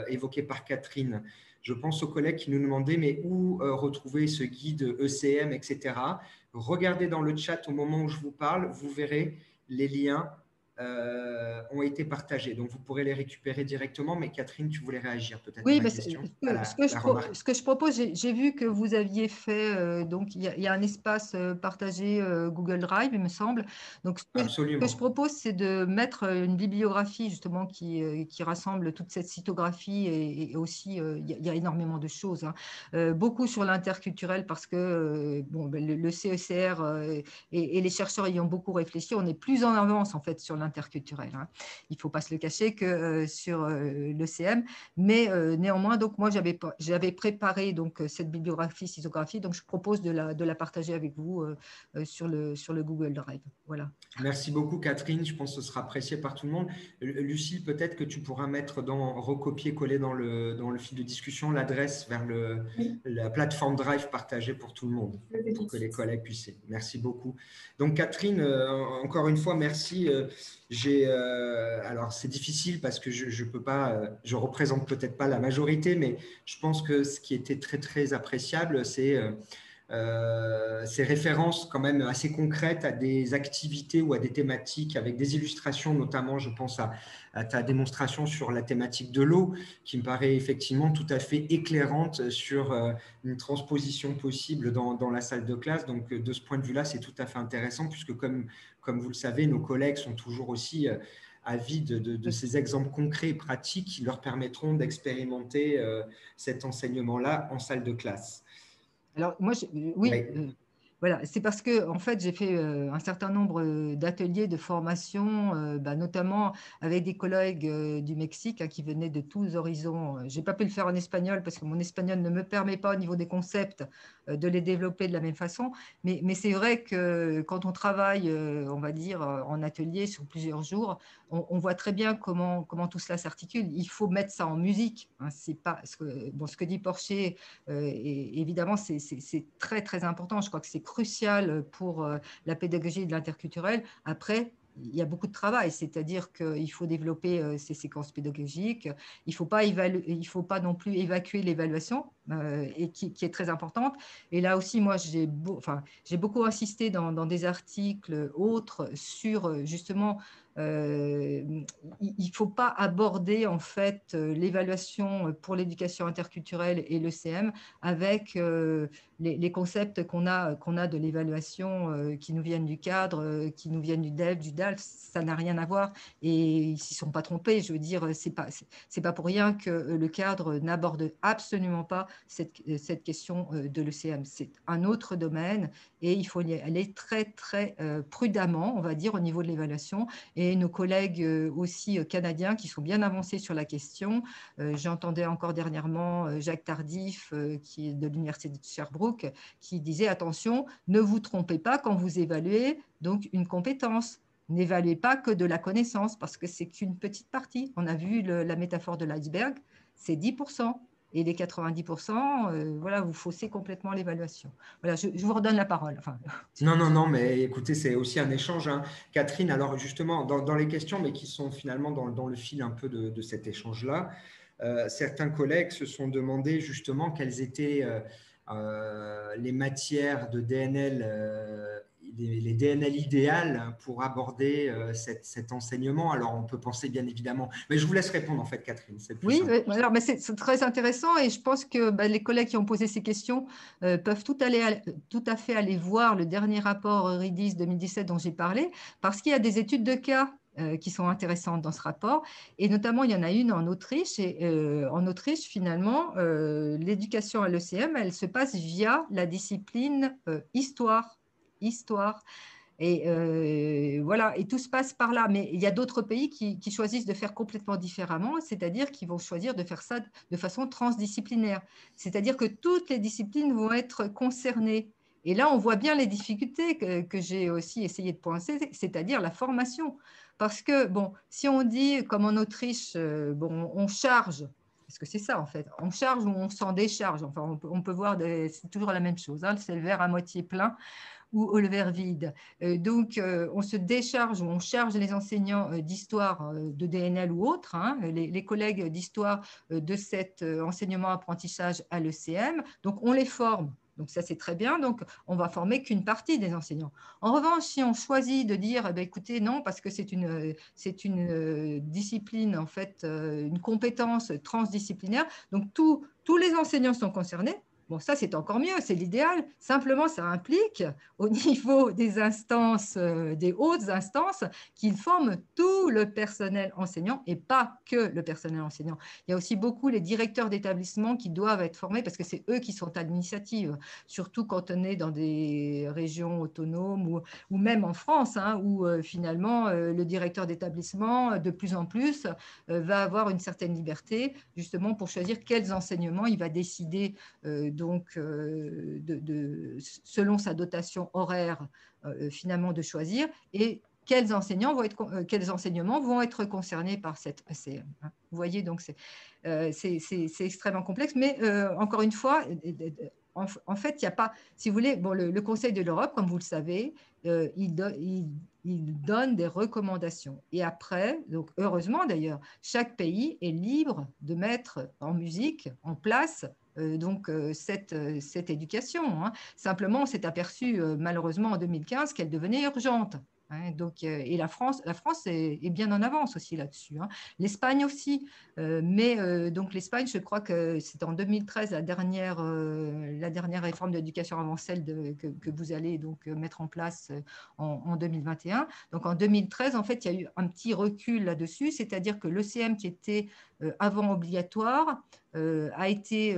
évoquées par Catherine. Je pense aux collègues qui nous demandaient, mais où retrouver ce guide ECM, etc. Regardez dans le chat au moment où je vous parle, vous verrez les liens ont été partagés. Donc, vous pourrez les récupérer directement. Mais Catherine, tu voulais réagir peut-être à Oui, ma question, à la remarque. ce que je propose, j'ai vu que vous aviez fait, donc il y a un espace partagé Google Drive, il me semble. Donc, ce que je Absolument. propose, c'est de mettre une bibliographie justement qui rassemble toute cette cytographie et aussi, il y a énormément de choses, hein. Beaucoup sur l'interculturel parce que bon, le CECR et les chercheurs y ont beaucoup réfléchi. On est plus en avance en fait sur l'interculturel, hein. Il ne faut pas se le cacher que sur l'ECM. Mais néanmoins, donc moi, j'avais préparé donc, cette bibliographie, schizographie, donc je propose de la partager avec vous sur le Google Drive. Voilà. Merci beaucoup, Catherine. Je pense que ce sera apprécié par tout le monde. Lucille, peut-être que tu pourras mettre recopier-coller dans le fil de discussion l'adresse vers Oui, la plateforme Drive partagée pour tout le monde, je le fais tout pour de que les suite. collègues puissent. Merci beaucoup. Donc, Catherine, encore une fois, merci. Alors, c'est difficile parce que je peux pas, je représente peut-être pas la majorité, mais je pense que ce qui était très, très appréciable, c'est ces références quand même assez concrètes à des activités ou à des thématiques avec des illustrations, notamment je pense à ta démonstration sur la thématique de l'eau qui me paraît effectivement tout à fait éclairante sur une transposition possible dans la salle de classe. Donc de ce point de vue-là, c'est tout à fait intéressant puisque comme vous le savez, nos collègues sont toujours aussi avides de ces exemples concrets et pratiques qui leur permettront d'expérimenter cet enseignement-là en salle de classe. Alors, moi, oui, Oui. voilà, c'est parce que en fait, j'ai fait un certain nombre d'ateliers de formation, notamment avec des collègues du Mexique, hein, qui venaient de tous horizons. Je n'ai pas pu le faire en espagnol parce que mon espagnol ne me permet pas, au niveau des concepts, de les développer de la même façon. Mais c'est vrai que quand on travaille, on va dire, en atelier sur plusieurs jours, on voit très bien comment tout cela s'articule. Il faut mettre ça en musique, hein. C'est pas, ce que dit Porcher, et évidemment, c'est très, très important. Je crois que c'est crucial pour la pédagogie de l'interculturel. Après, il y a beaucoup de travail, c'est-à-dire qu'il faut développer ces séquences pédagogiques. Il ne faut pas non plus évacuer l'évaluation, et qui est très importante. Et là aussi, moi, j'ai beaucoup insisté dans des articles autres sur justement il ne faut pas aborder en fait l'évaluation pour l'éducation interculturelle et l'ECM avec les concepts qu'on a de l'évaluation qui nous viennent du cadre, qui nous viennent du DEF, du DALF. Ça n'a rien à voir et ils ne s'y sont pas trompés. Je veux dire, c'est pas pour rien que le cadre n'aborde absolument pas cette question de l'ECM. C'est un autre domaine et il faut y aller très, très prudemment, on va dire, au niveau de l'évaluation. Et nos collègues aussi canadiens qui sont bien avancés sur la question. J'entendais encore dernièrement Jacques Tardif, qui est de l'Université de Sherbrooke, qui disait attention, ne vous trompez pas quand vous évaluez donc une compétence. N'évaluez pas que de la connaissance parce que c'est qu'une petite partie. On a vu la métaphore de l'iceberg, c'est 10%. Et les 90%, voilà, vous faussez complètement l'évaluation. Voilà, je vous redonne la parole. Enfin, Non, non, non, mais écoutez, c'est aussi un échange, hein. Catherine, alors justement, dans les questions, mais qui sont finalement dans le fil un peu de cet échange-là, certains collègues se sont demandé justement quelles étaient les matières de DNL, les DNL idéales pour aborder cet enseignement. Alors, on peut penser bien évidemment, mais je vous laisse répondre en fait, Catherine, c'est plus oui, simple. alors, c'est très intéressant et je pense que les collègues qui ont posé ces questions peuvent tout à fait aller voir le dernier rapport Eurydice 2017 dont j'ai parlé, parce qu'il y a des études de cas qui sont intéressantes dans ce rapport, et notamment il y en a une en Autriche, et en Autriche finalement l'éducation à l'ECM, elle se passe via la discipline histoire. Et voilà, et tout se passe par là. Mais il y a d'autres pays qui choisissent de faire complètement différemment, c'est-à-dire qu'ils vont choisir de faire ça de façon transdisciplinaire. C'est-à-dire que toutes les disciplines vont être concernées. Et là, on voit bien les difficultés que j'ai aussi essayé de pointer, c'est-à-dire la formation. Parce que, bon, si on dit, comme en Autriche, bon, on charge, parce que c'est ça en fait, on charge ou on s'en décharge. Enfin, on peut voir, c'est toujours la même chose, hein, c'est le verre à moitié plein ou au verre vide. Donc, on se décharge ou on charge les enseignants d'histoire, de DNL ou autres, hein, les collègues d'histoire de cet enseignement-apprentissage à l'ECM. Donc, on les forme. Donc, ça, c'est très bien. Donc, on va former qu'une partie des enseignants. En revanche, si on choisit de dire, eh bien, écoutez, non, parce que c'est une discipline, en fait, une compétence transdisciplinaire, donc tous les enseignants sont concernés. Bon, ça, c'est encore mieux, c'est l'idéal. Simplement, ça implique, au niveau des instances, des hautes instances, qu'ils forment tout le personnel enseignant et pas que le personnel enseignant. Il y a aussi beaucoup les directeurs d'établissement qui doivent être formés parce que c'est eux qui sont à l'initiative, surtout quand on est dans des régions autonomes ou même en France, hein, où finalement le directeur d'établissement, de plus en plus, va avoir une certaine liberté justement pour choisir quels enseignements il va décider donc selon sa dotation horaire finalement de choisir et quels enseignements vont être concernés par cette ECM. Vous voyez, donc c'est extrêmement complexe, mais encore une fois, en fait, il n'y a pas, si vous voulez, bon, le Conseil de l'Europe, comme vous le savez, il donne des recommandations. Et après, donc heureusement d'ailleurs, chaque pays est libre de mettre en musique, en place, donc cette éducation. Hein. Simplement, on s'est aperçu malheureusement en 2015 qu'elle devenait urgente. Hein, donc, et la France est bien en avance aussi là-dessus. Hein. L'Espagne aussi. Mais donc l'Espagne, je crois que c'est en 2013 la dernière réforme de l'éducation avant celle que vous allez donc mettre en place en 2021. Donc en 2013, en fait, il y a eu un petit recul là-dessus, c'est-à-dire que l'ECM qui était avant obligatoire a été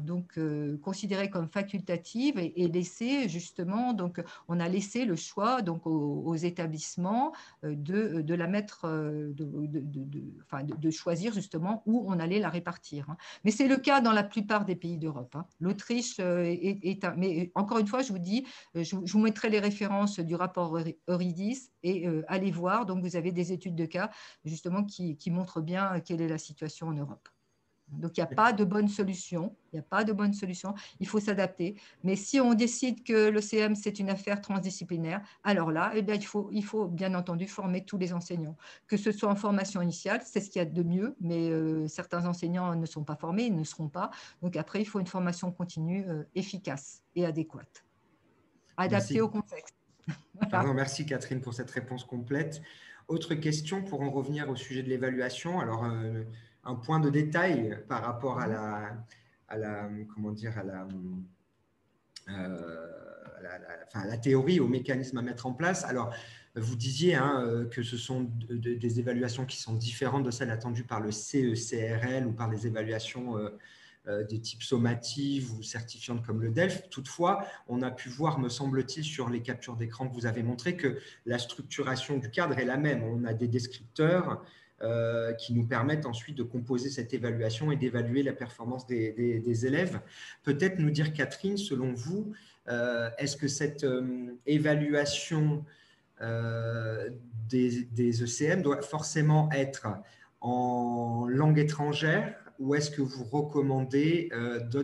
donc considérée comme facultative et laissée justement, donc on a laissé le choix donc aux établissements de la mettre, de choisir justement où on allait la répartir. Hein. Mais c'est le cas dans la plupart des pays d'Europe. Hein. L'Autriche mais encore une fois, je vous dis, je vous mettrai les références du rapport Eurydice et allez voir. Donc vous avez des études de cas justement qui montrent bien quelle est la situation en Europe. Donc, il n'y a pas de bonne solution. Il n'y a pas de bonne solution. Il faut s'adapter. Mais si on décide que l'ECM, c'est une affaire transdisciplinaire, alors là, eh bien, il faut bien entendu former tous les enseignants. Que ce soit en formation initiale, c'est ce qu'il y a de mieux, mais certains enseignants ne sont pas formés, ils ne seront pas. Donc, après, il faut une formation continue efficace et adéquate, adaptée Merci. au contexte. Ah non, Voilà. merci Catherine pour cette réponse complète. Autre question pour en revenir au sujet de l'évaluation. Alors, un point de détail par rapport comment dire, à la théorie, au mécanisme à mettre en place. Alors, vous disiez hein, que ce sont des évaluations qui sont différentes de celles attendues par le CECRL ou par les évaluations de type sommative ou certifiante comme le DELF. Toutefois, on a pu voir, me semble-t-il, sur les captures d'écran que vous avez montrées, que la structuration du cadre est la même. On a des descripteurs qui nous permettent ensuite de composer cette évaluation et d'évaluer la performance des élèves. Peut-être nous dire, Catherine, selon vous, est-ce que cette évaluation des ECM doit forcément être en langue étrangère ou est-ce que vous recommandez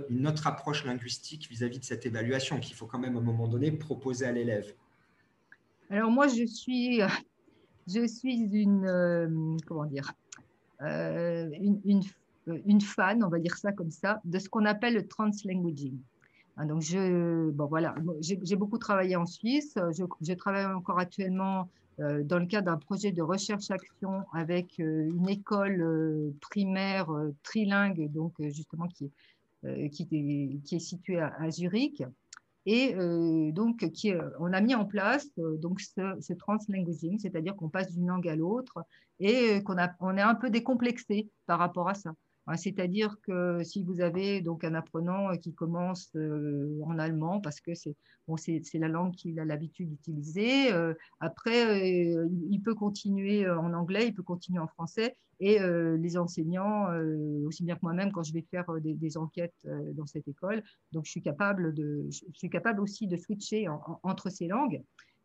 une autre approche linguistique vis-à-vis de cette évaluation qu'il faut quand même à un moment donné proposer à l'élève? Alors moi, je suis comment dire, une fan, on va dire ça comme ça, de ce qu'on appelle le translanguaging. Donc, bon, voilà, j'ai beaucoup travaillé en Suisse. Je travaille encore actuellement dans le cadre d'un projet de recherche-action avec une école primaire trilingue, donc justement qui est située à Zurich. Et donc, on a mis en place donc ce translanguaging, c'est-à-dire qu'on passe d'une langue à l'autre et on est un peu décomplexé par rapport à ça. C'est-à-dire que si vous avez donc un apprenant qui commence en allemand parce que c'est la langue qu'il a l'habitude d'utiliser, après il peut continuer en anglais, il peut continuer en français et les enseignants, aussi bien que moi-même quand je vais faire des enquêtes dans cette école, donc je suis capable aussi de switcher entre ces langues.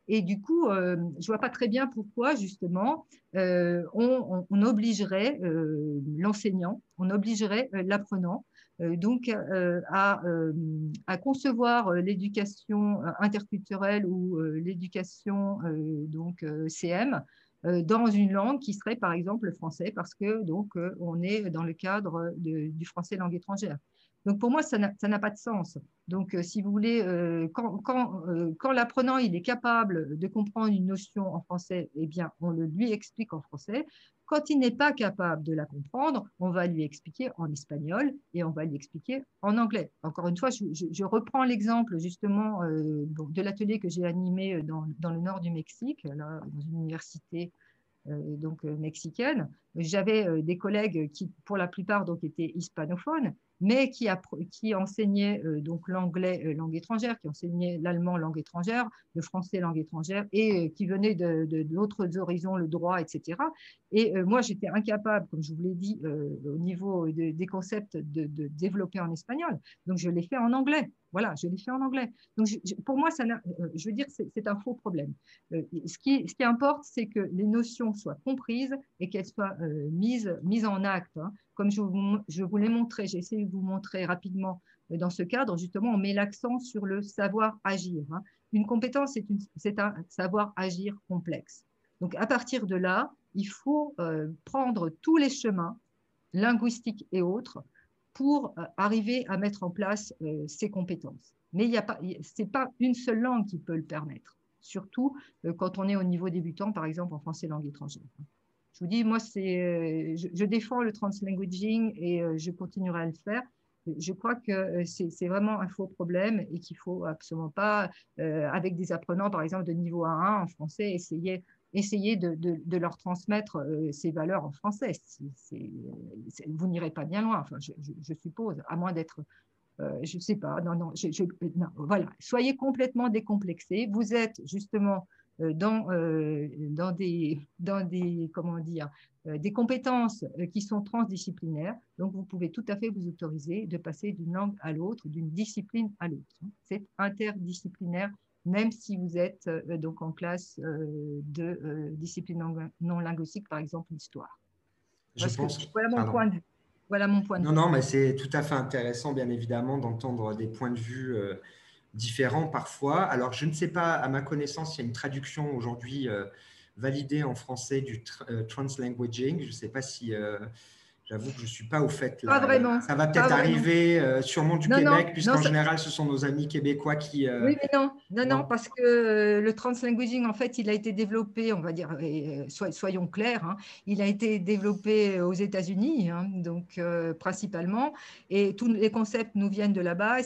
Et du coup, je ne vois pas très bien pourquoi, justement, on obligerait l'enseignant, on obligerait l'apprenant donc à concevoir l'éducation interculturelle ou l'éducation donc CM dans une langue qui serait par exemple le français parce que donc on est dans le cadre du français langue étrangère. Donc pour moi ça n'a pas de sens. Donc si vous voulez quand l'apprenant il est capable de comprendre une notion en français, eh bien on le lui explique en français. Quand il n'est pas capable de la comprendre, on va lui expliquer en espagnol et on va lui expliquer en anglais. Encore une fois, je reprends l'exemple justement de l'atelier que j'ai animé dans le nord du Mexique, là, dans une université donc mexicaine. J'avais des collègues qui, pour la plupart, donc, étaient hispanophones, mais qui enseignaient donc l'anglais langue étrangère, qui enseignaient l'allemand langue étrangère, le français langue étrangère, et qui venaient d'autres horizons, le droit, etc. Et moi, j'étais incapable, comme je vous l'ai dit, au niveau des concepts, de développer en espagnol. Donc, je l'ai fait en anglais. Voilà, je l'ai fait en anglais. Donc, pour moi, je veux dire, c'est un faux problème. Ce qui importe, c'est que les notions soient comprises et qu'elles soient mises en acte. Hein. Comme je vous l'ai montré, j'ai essayé de vous montrer rapidement dans ce cadre, justement, on met l'accent sur le savoir agir. Hein. Une compétence, c'est un savoir agir complexe. Donc, à partir de là, il faut prendre tous les chemins linguistiques et autres pour arriver à mettre en place ces compétences. Mais ce n'est pas une seule langue qui peut le permettre, surtout quand on est au niveau débutant, par exemple en français langue étrangère. Je vous dis, moi, je défends le translanguaging et je continuerai à le faire. Je crois que c'est vraiment un faux problème et qu'il ne faut absolument pas, avec des apprenants, par exemple, de niveau A1 en français, essayer de leur transmettre ces valeurs en français. Vous n'irez pas bien loin, enfin, je suppose, à moins d'être, je ne sais pas, non, voilà. Soyez complètement décomplexés. Vous êtes justement dans comment dire, des compétences qui sont transdisciplinaires. Donc, vous pouvez tout à fait vous autoriser de passer d'une langue à l'autre, d'une discipline à l'autre. C'est interdisciplinaire, même si vous êtes donc en classe de discipline non linguistique, par exemple l'histoire. Je pense. Voilà mon point de vue. Voilà mon point de vue. Non, mais c'est tout à fait intéressant, bien évidemment, d'entendre des points de vue différents parfois. Alors, je ne sais pas, à ma connaissance, il y a une traduction aujourd'hui validée en français du translanguaging. Je ne sais pas si, j'avoue que je ne suis pas au fait Pas là. vraiment. Ça va peut-être arriver sûrement du Québec, puisqu'en Non, général, ce sont nos amis québécois qui… oui, mais non, non. parce que le translanguaging, en fait, il a été développé, on va dire, soyons clairs, hein, il a été développé aux États-Unis, hein, donc principalement, et tous les concepts nous viennent de là-bas.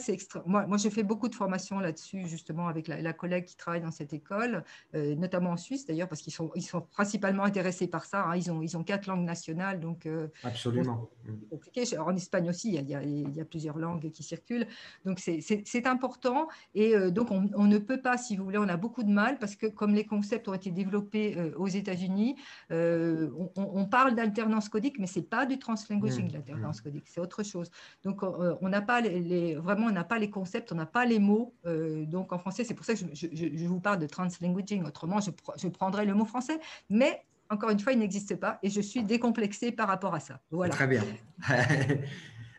Moi, j'ai fait beaucoup de formations là-dessus, justement, avec la collègue qui travaille dans cette école, notamment en Suisse, d'ailleurs, parce qu'ils sont principalement intéressés par ça. Hein, ils ont 4 langues nationales, donc absolument. C'est compliqué. En Espagne aussi, il y a plusieurs langues qui circulent, donc c'est important. Et donc, on ne peut pas, si vous voulez, on a beaucoup de mal parce que comme les concepts ont été développés aux États-Unis, on parle d'alternance codique, mais ce n'est pas du translanguaging, l'alternance codique, c'est autre chose. Donc, on n'a pas vraiment, on n'a pas les concepts, on n'a pas les mots. Donc, en français, c'est pour ça que je vous parle de translanguaging. Autrement, je prendrais le mot français, mais encore une fois, il n'existe pas et je suis décomplexée par rapport à ça. Voilà. Très bien.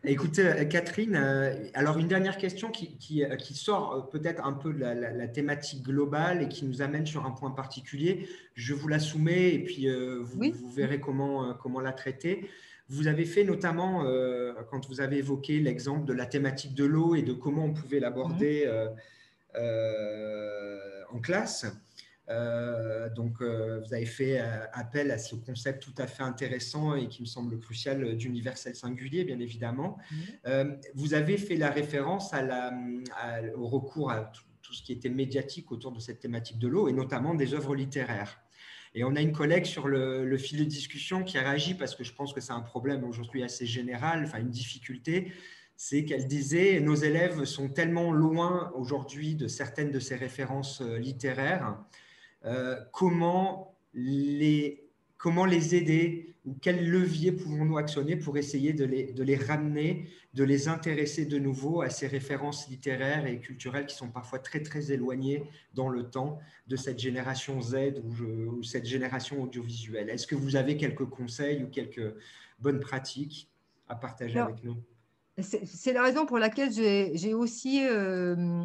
Écoutez, Catherine, alors une dernière question qui sort peut-être un peu de la thématique globale et qui nous amène sur un point particulier. Je vous la soumets et puis Oui. vous verrez comment la traiter. Vous avez fait notamment, quand vous avez évoqué l'exemple de la thématique de l'eau et de comment on pouvait l'aborder en classe. Vous avez fait appel à ce concept tout à fait intéressant et qui me semble crucial d'universel singulier, bien évidemment. Vous avez fait la référence au recours à tout ce qui était médiatique autour de cette thématique de l'eau et notamment des œuvres littéraires. Et on a une collègue sur le fil de discussion qui a réagi parce que je pense que c'est un problème aujourd'hui assez général, enfin une difficulté. C'est qu'elle disait nos élèves sont tellement loin aujourd'hui de certaines de ces références littéraires. Comment les aider ou quels leviers pouvons-nous actionner pour essayer de les ramener, de les intéresser de nouveau à ces références littéraires et culturelles qui sont parfois très, très éloignées dans le temps de cette génération Z ou cette génération audiovisuelle. Est-ce que vous avez quelques conseils ou quelques bonnes pratiques à partager avec nous? C'est la raison pour laquelle j'ai aussi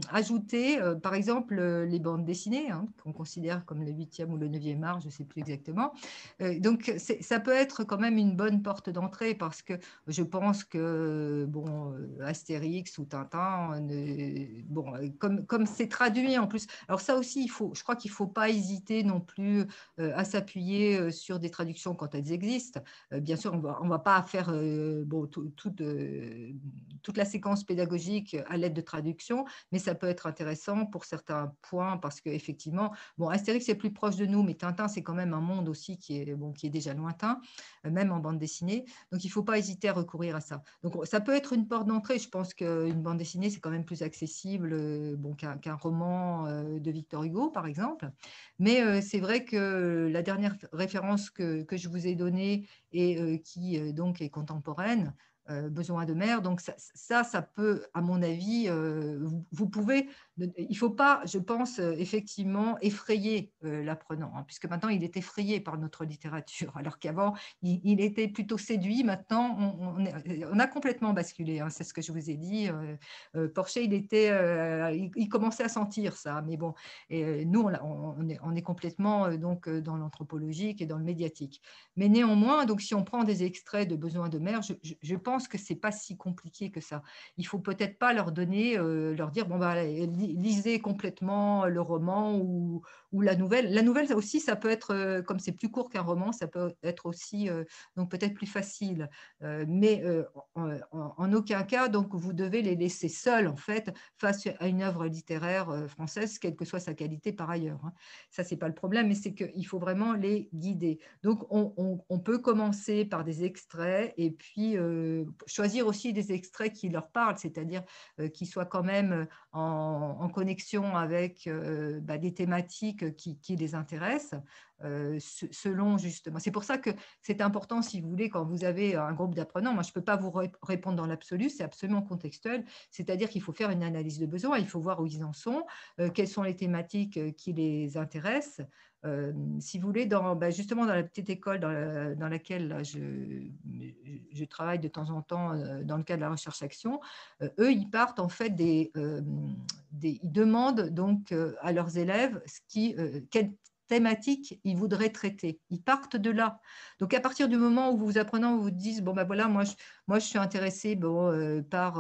ajouté, par exemple, les bandes dessinées, hein, qu'on considère comme le 8e ou le 9e art, je ne sais plus exactement. Donc, ça peut être quand même une bonne porte d'entrée parce que je pense que, bon, Astérix ou Tintin, bon, comme c'est traduit en plus. Alors ça aussi, je crois qu'il ne faut pas hésiter non plus à s'appuyer sur des traductions quand elles existent. Bien sûr, on va pas faire bon, toute la séquence pédagogique à l'aide de traduction, mais ça peut être intéressant pour certains points parce qu'effectivement, bon, Astérix est plus proche de nous, mais Tintin, c'est quand même un monde aussi qui est déjà lointain, même en bande dessinée. Donc, il ne faut pas hésiter à recourir à ça. Donc, ça peut être une porte d'entrée. Je pense qu'une bande dessinée, c'est quand même plus accessible bon, qu'un roman de Victor Hugo, par exemple. Mais c'est vrai que la dernière référence que je vous ai donnée et qui donc est contemporaine, besoin de mer. Donc ça peut, à mon avis, vous pouvez, il ne faut pas, je pense, effectivement, effrayer l'apprenant, hein, puisque maintenant, il est effrayé par notre littérature, alors qu'avant, il était plutôt séduit. Maintenant, on a complètement basculé, hein, c'est ce que je vous ai dit. Porcher, il commençait à sentir ça, mais bon, et nous, on est complètement donc, dans l'anthropologique et dans le médiatique. Mais néanmoins, donc, si on prend des extraits de Besoin de mer, je pense que ce n'est pas si compliqué que ça. Il ne faut peut-être pas leur donner, leur dire, bon, bah, lisez complètement le roman ou la nouvelle. La nouvelle, ça aussi, ça peut être, comme c'est plus court qu'un roman, ça peut être aussi donc peut-être plus facile. Mais en aucun cas, donc, vous devez les laisser seuls, en fait, face à une œuvre littéraire française, quelle que soit sa qualité par ailleurs, hein. Ça, ce n'est pas le problème, mais c'est qu'il faut vraiment les guider. Donc, on peut commencer par des extraits et puis choisir aussi des extraits qui leur parlent, c'est-à-dire qui soient quand même en connexion avec des thématiques qui les intéressent. Selon justement. C'est pour ça que c'est important, si vous voulez, quand vous avez un groupe d'apprenants, moi je ne peux pas vous répondre dans l'absolu, c'est absolument contextuel, c'est-à-dire qu'il faut faire une analyse de besoin, il faut voir où ils en sont, quelles sont les thématiques qui les intéressent. Si vous voulez, justement dans la petite école dans laquelle là, je travaille de temps en temps dans le cadre de la recherche-action, eux, ils partent en fait ils demandent donc à leurs élèves quelle thématique ils voudraient traiter. Ils partent de là. Donc, à partir du moment où vous apprenez, vous vous dites, bon, ben voilà, moi, je suis intéressée par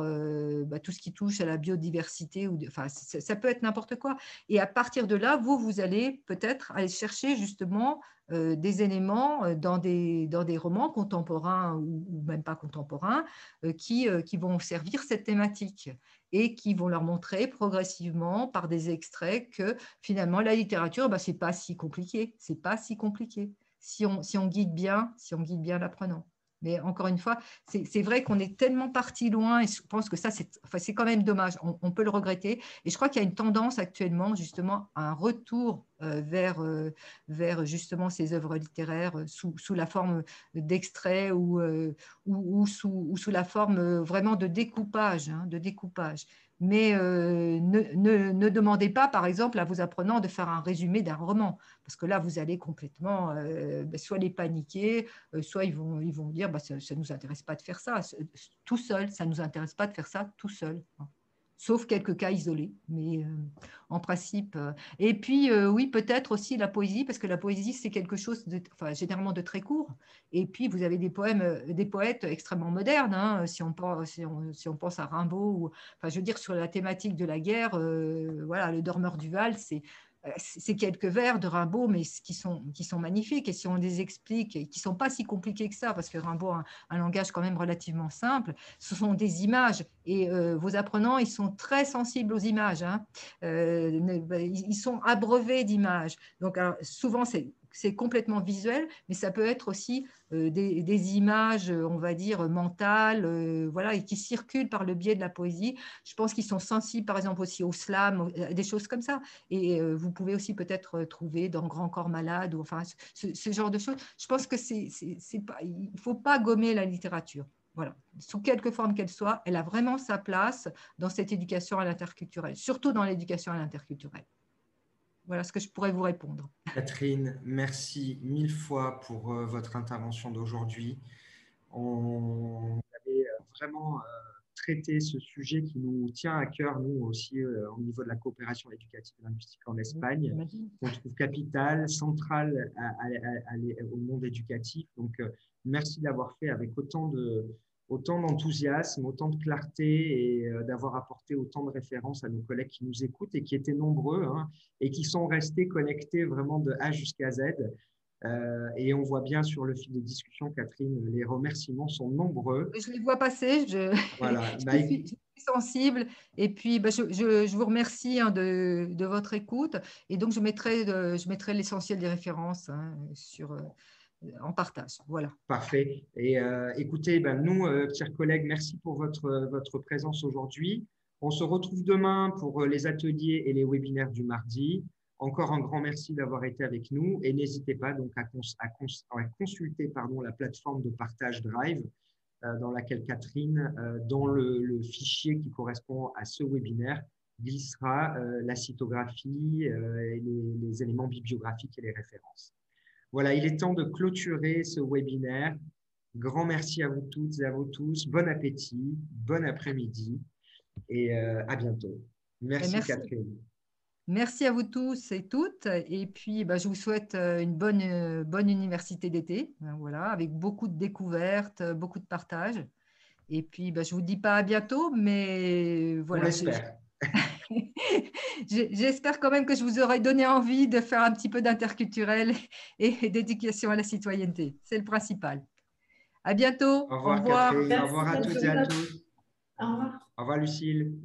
tout ce qui touche à la biodiversité, enfin, ça peut être n'importe quoi. Et à partir de là, vous allez peut-être aller chercher justement des éléments dans des romans contemporains ou même pas contemporains qui vont servir cette thématique et qui vont leur montrer progressivement par des extraits que finalement la littérature, c'est pas si compliqué, c'est pas si compliqué si on guide bien l'apprenant. Mais encore une fois, c'est vrai qu'on est tellement parti loin et je pense que ça, c'est quand même dommage. On peut le regretter. Et je crois qu'il y a une tendance actuellement justement à un retour vers justement ces œuvres littéraires sous la forme d'extraits ou sous la forme vraiment de découpage, hein, de découpage. Mais ne demandez pas, par exemple, à vos apprenants de faire un résumé d'un roman, parce que là, vous allez complètement soit les paniquer, soit ils vont dire ça ne nous intéresse pas de faire ça tout seul, ça ne nous intéresse pas de faire ça tout seul. Sauf quelques cas isolés, mais en principe. Et puis, oui, peut-être aussi la poésie, parce que la poésie, c'est quelque chose généralement de très court. Et puis, vous avez des poètes extrêmement modernes, hein, si on pense à Rimbaud, je veux dire, sur la thématique de la guerre, voilà, Le Dormeur du Val, c'est quelques vers de Rimbaud, mais qui sont magnifiques. Et si on les explique, et qui ne sont pas si compliqués que ça, parce que Rimbaud a un langage quand même relativement simple, ce sont des images. Et vos apprenants, ils sont très sensibles aux images. Hein. Ils sont abreuvés d'images. Donc, alors, souvent, c'est complètement visuel, mais ça peut être aussi des images, on va dire, mentales, voilà, et qui circulent par le biais de la poésie. Je pense qu'ils sont sensibles, par exemple, aussi au slam, des choses comme ça. Et vous pouvez aussi peut-être trouver dans Grand Corps Malade, ou enfin, ce genre de choses. Je pense que il ne faut pas gommer la littérature. Voilà. Sous quelque forme qu'elle soit, elle a vraiment sa place dans cette éducation à l'interculturel, surtout dans l'éducation à l'interculturel. Voilà ce que je pourrais vous répondre. Catherine, merci mille fois pour votre intervention d'aujourd'hui. On avait vraiment traité ce sujet qui nous tient à cœur, nous aussi, au niveau de la coopération éducative et linguistique en Espagne, qu'on trouve capitale, centrale au monde éducatif. Donc, merci d'avoir fait avec autant d'enthousiasme, autant de clarté et d'avoir apporté autant de références à nos collègues qui nous écoutent et qui étaient nombreux, hein, et qui sont restés connectés vraiment de A jusqu'à Z. Et on voit bien sur le fil de discussion, Catherine, les remerciements sont nombreux. Je les vois passer, Voilà. je suis sensible. Et puis, je vous remercie, hein, de votre écoute. Et donc, je mettrai l'essentiel des références, hein, en partage. Voilà. Parfait. Et écoutez, nous, chers collègues, merci pour votre présence aujourd'hui. On se retrouve demain pour les ateliers et les webinaires du mardi. Encore un grand merci d'avoir été avec nous et n'hésitez pas donc à consulter la plateforme de partage Drive dans laquelle Catherine, dans le fichier qui correspond à ce webinaire, glissera la cytographie, et les éléments bibliographiques et les références. Voilà, il est temps de clôturer ce webinaire. Grand merci à vous toutes et à vous tous. Bon appétit, bon après-midi et à bientôt. Merci Catherine. Merci à vous tous et toutes. Et puis, je vous souhaite une bonne université d'été, voilà, avec beaucoup de découvertes, beaucoup de partage. Et puis, je ne vous dis pas à bientôt, mais voilà. On l'espère. J'espère quand même que je vous aurai donné envie de faire un petit peu d'interculturel et d'éducation à la citoyenneté. C'est le principal. À bientôt. Au revoir, Catherine. Au revoir à toutes et à tous. Au revoir. Au revoir, Lucille.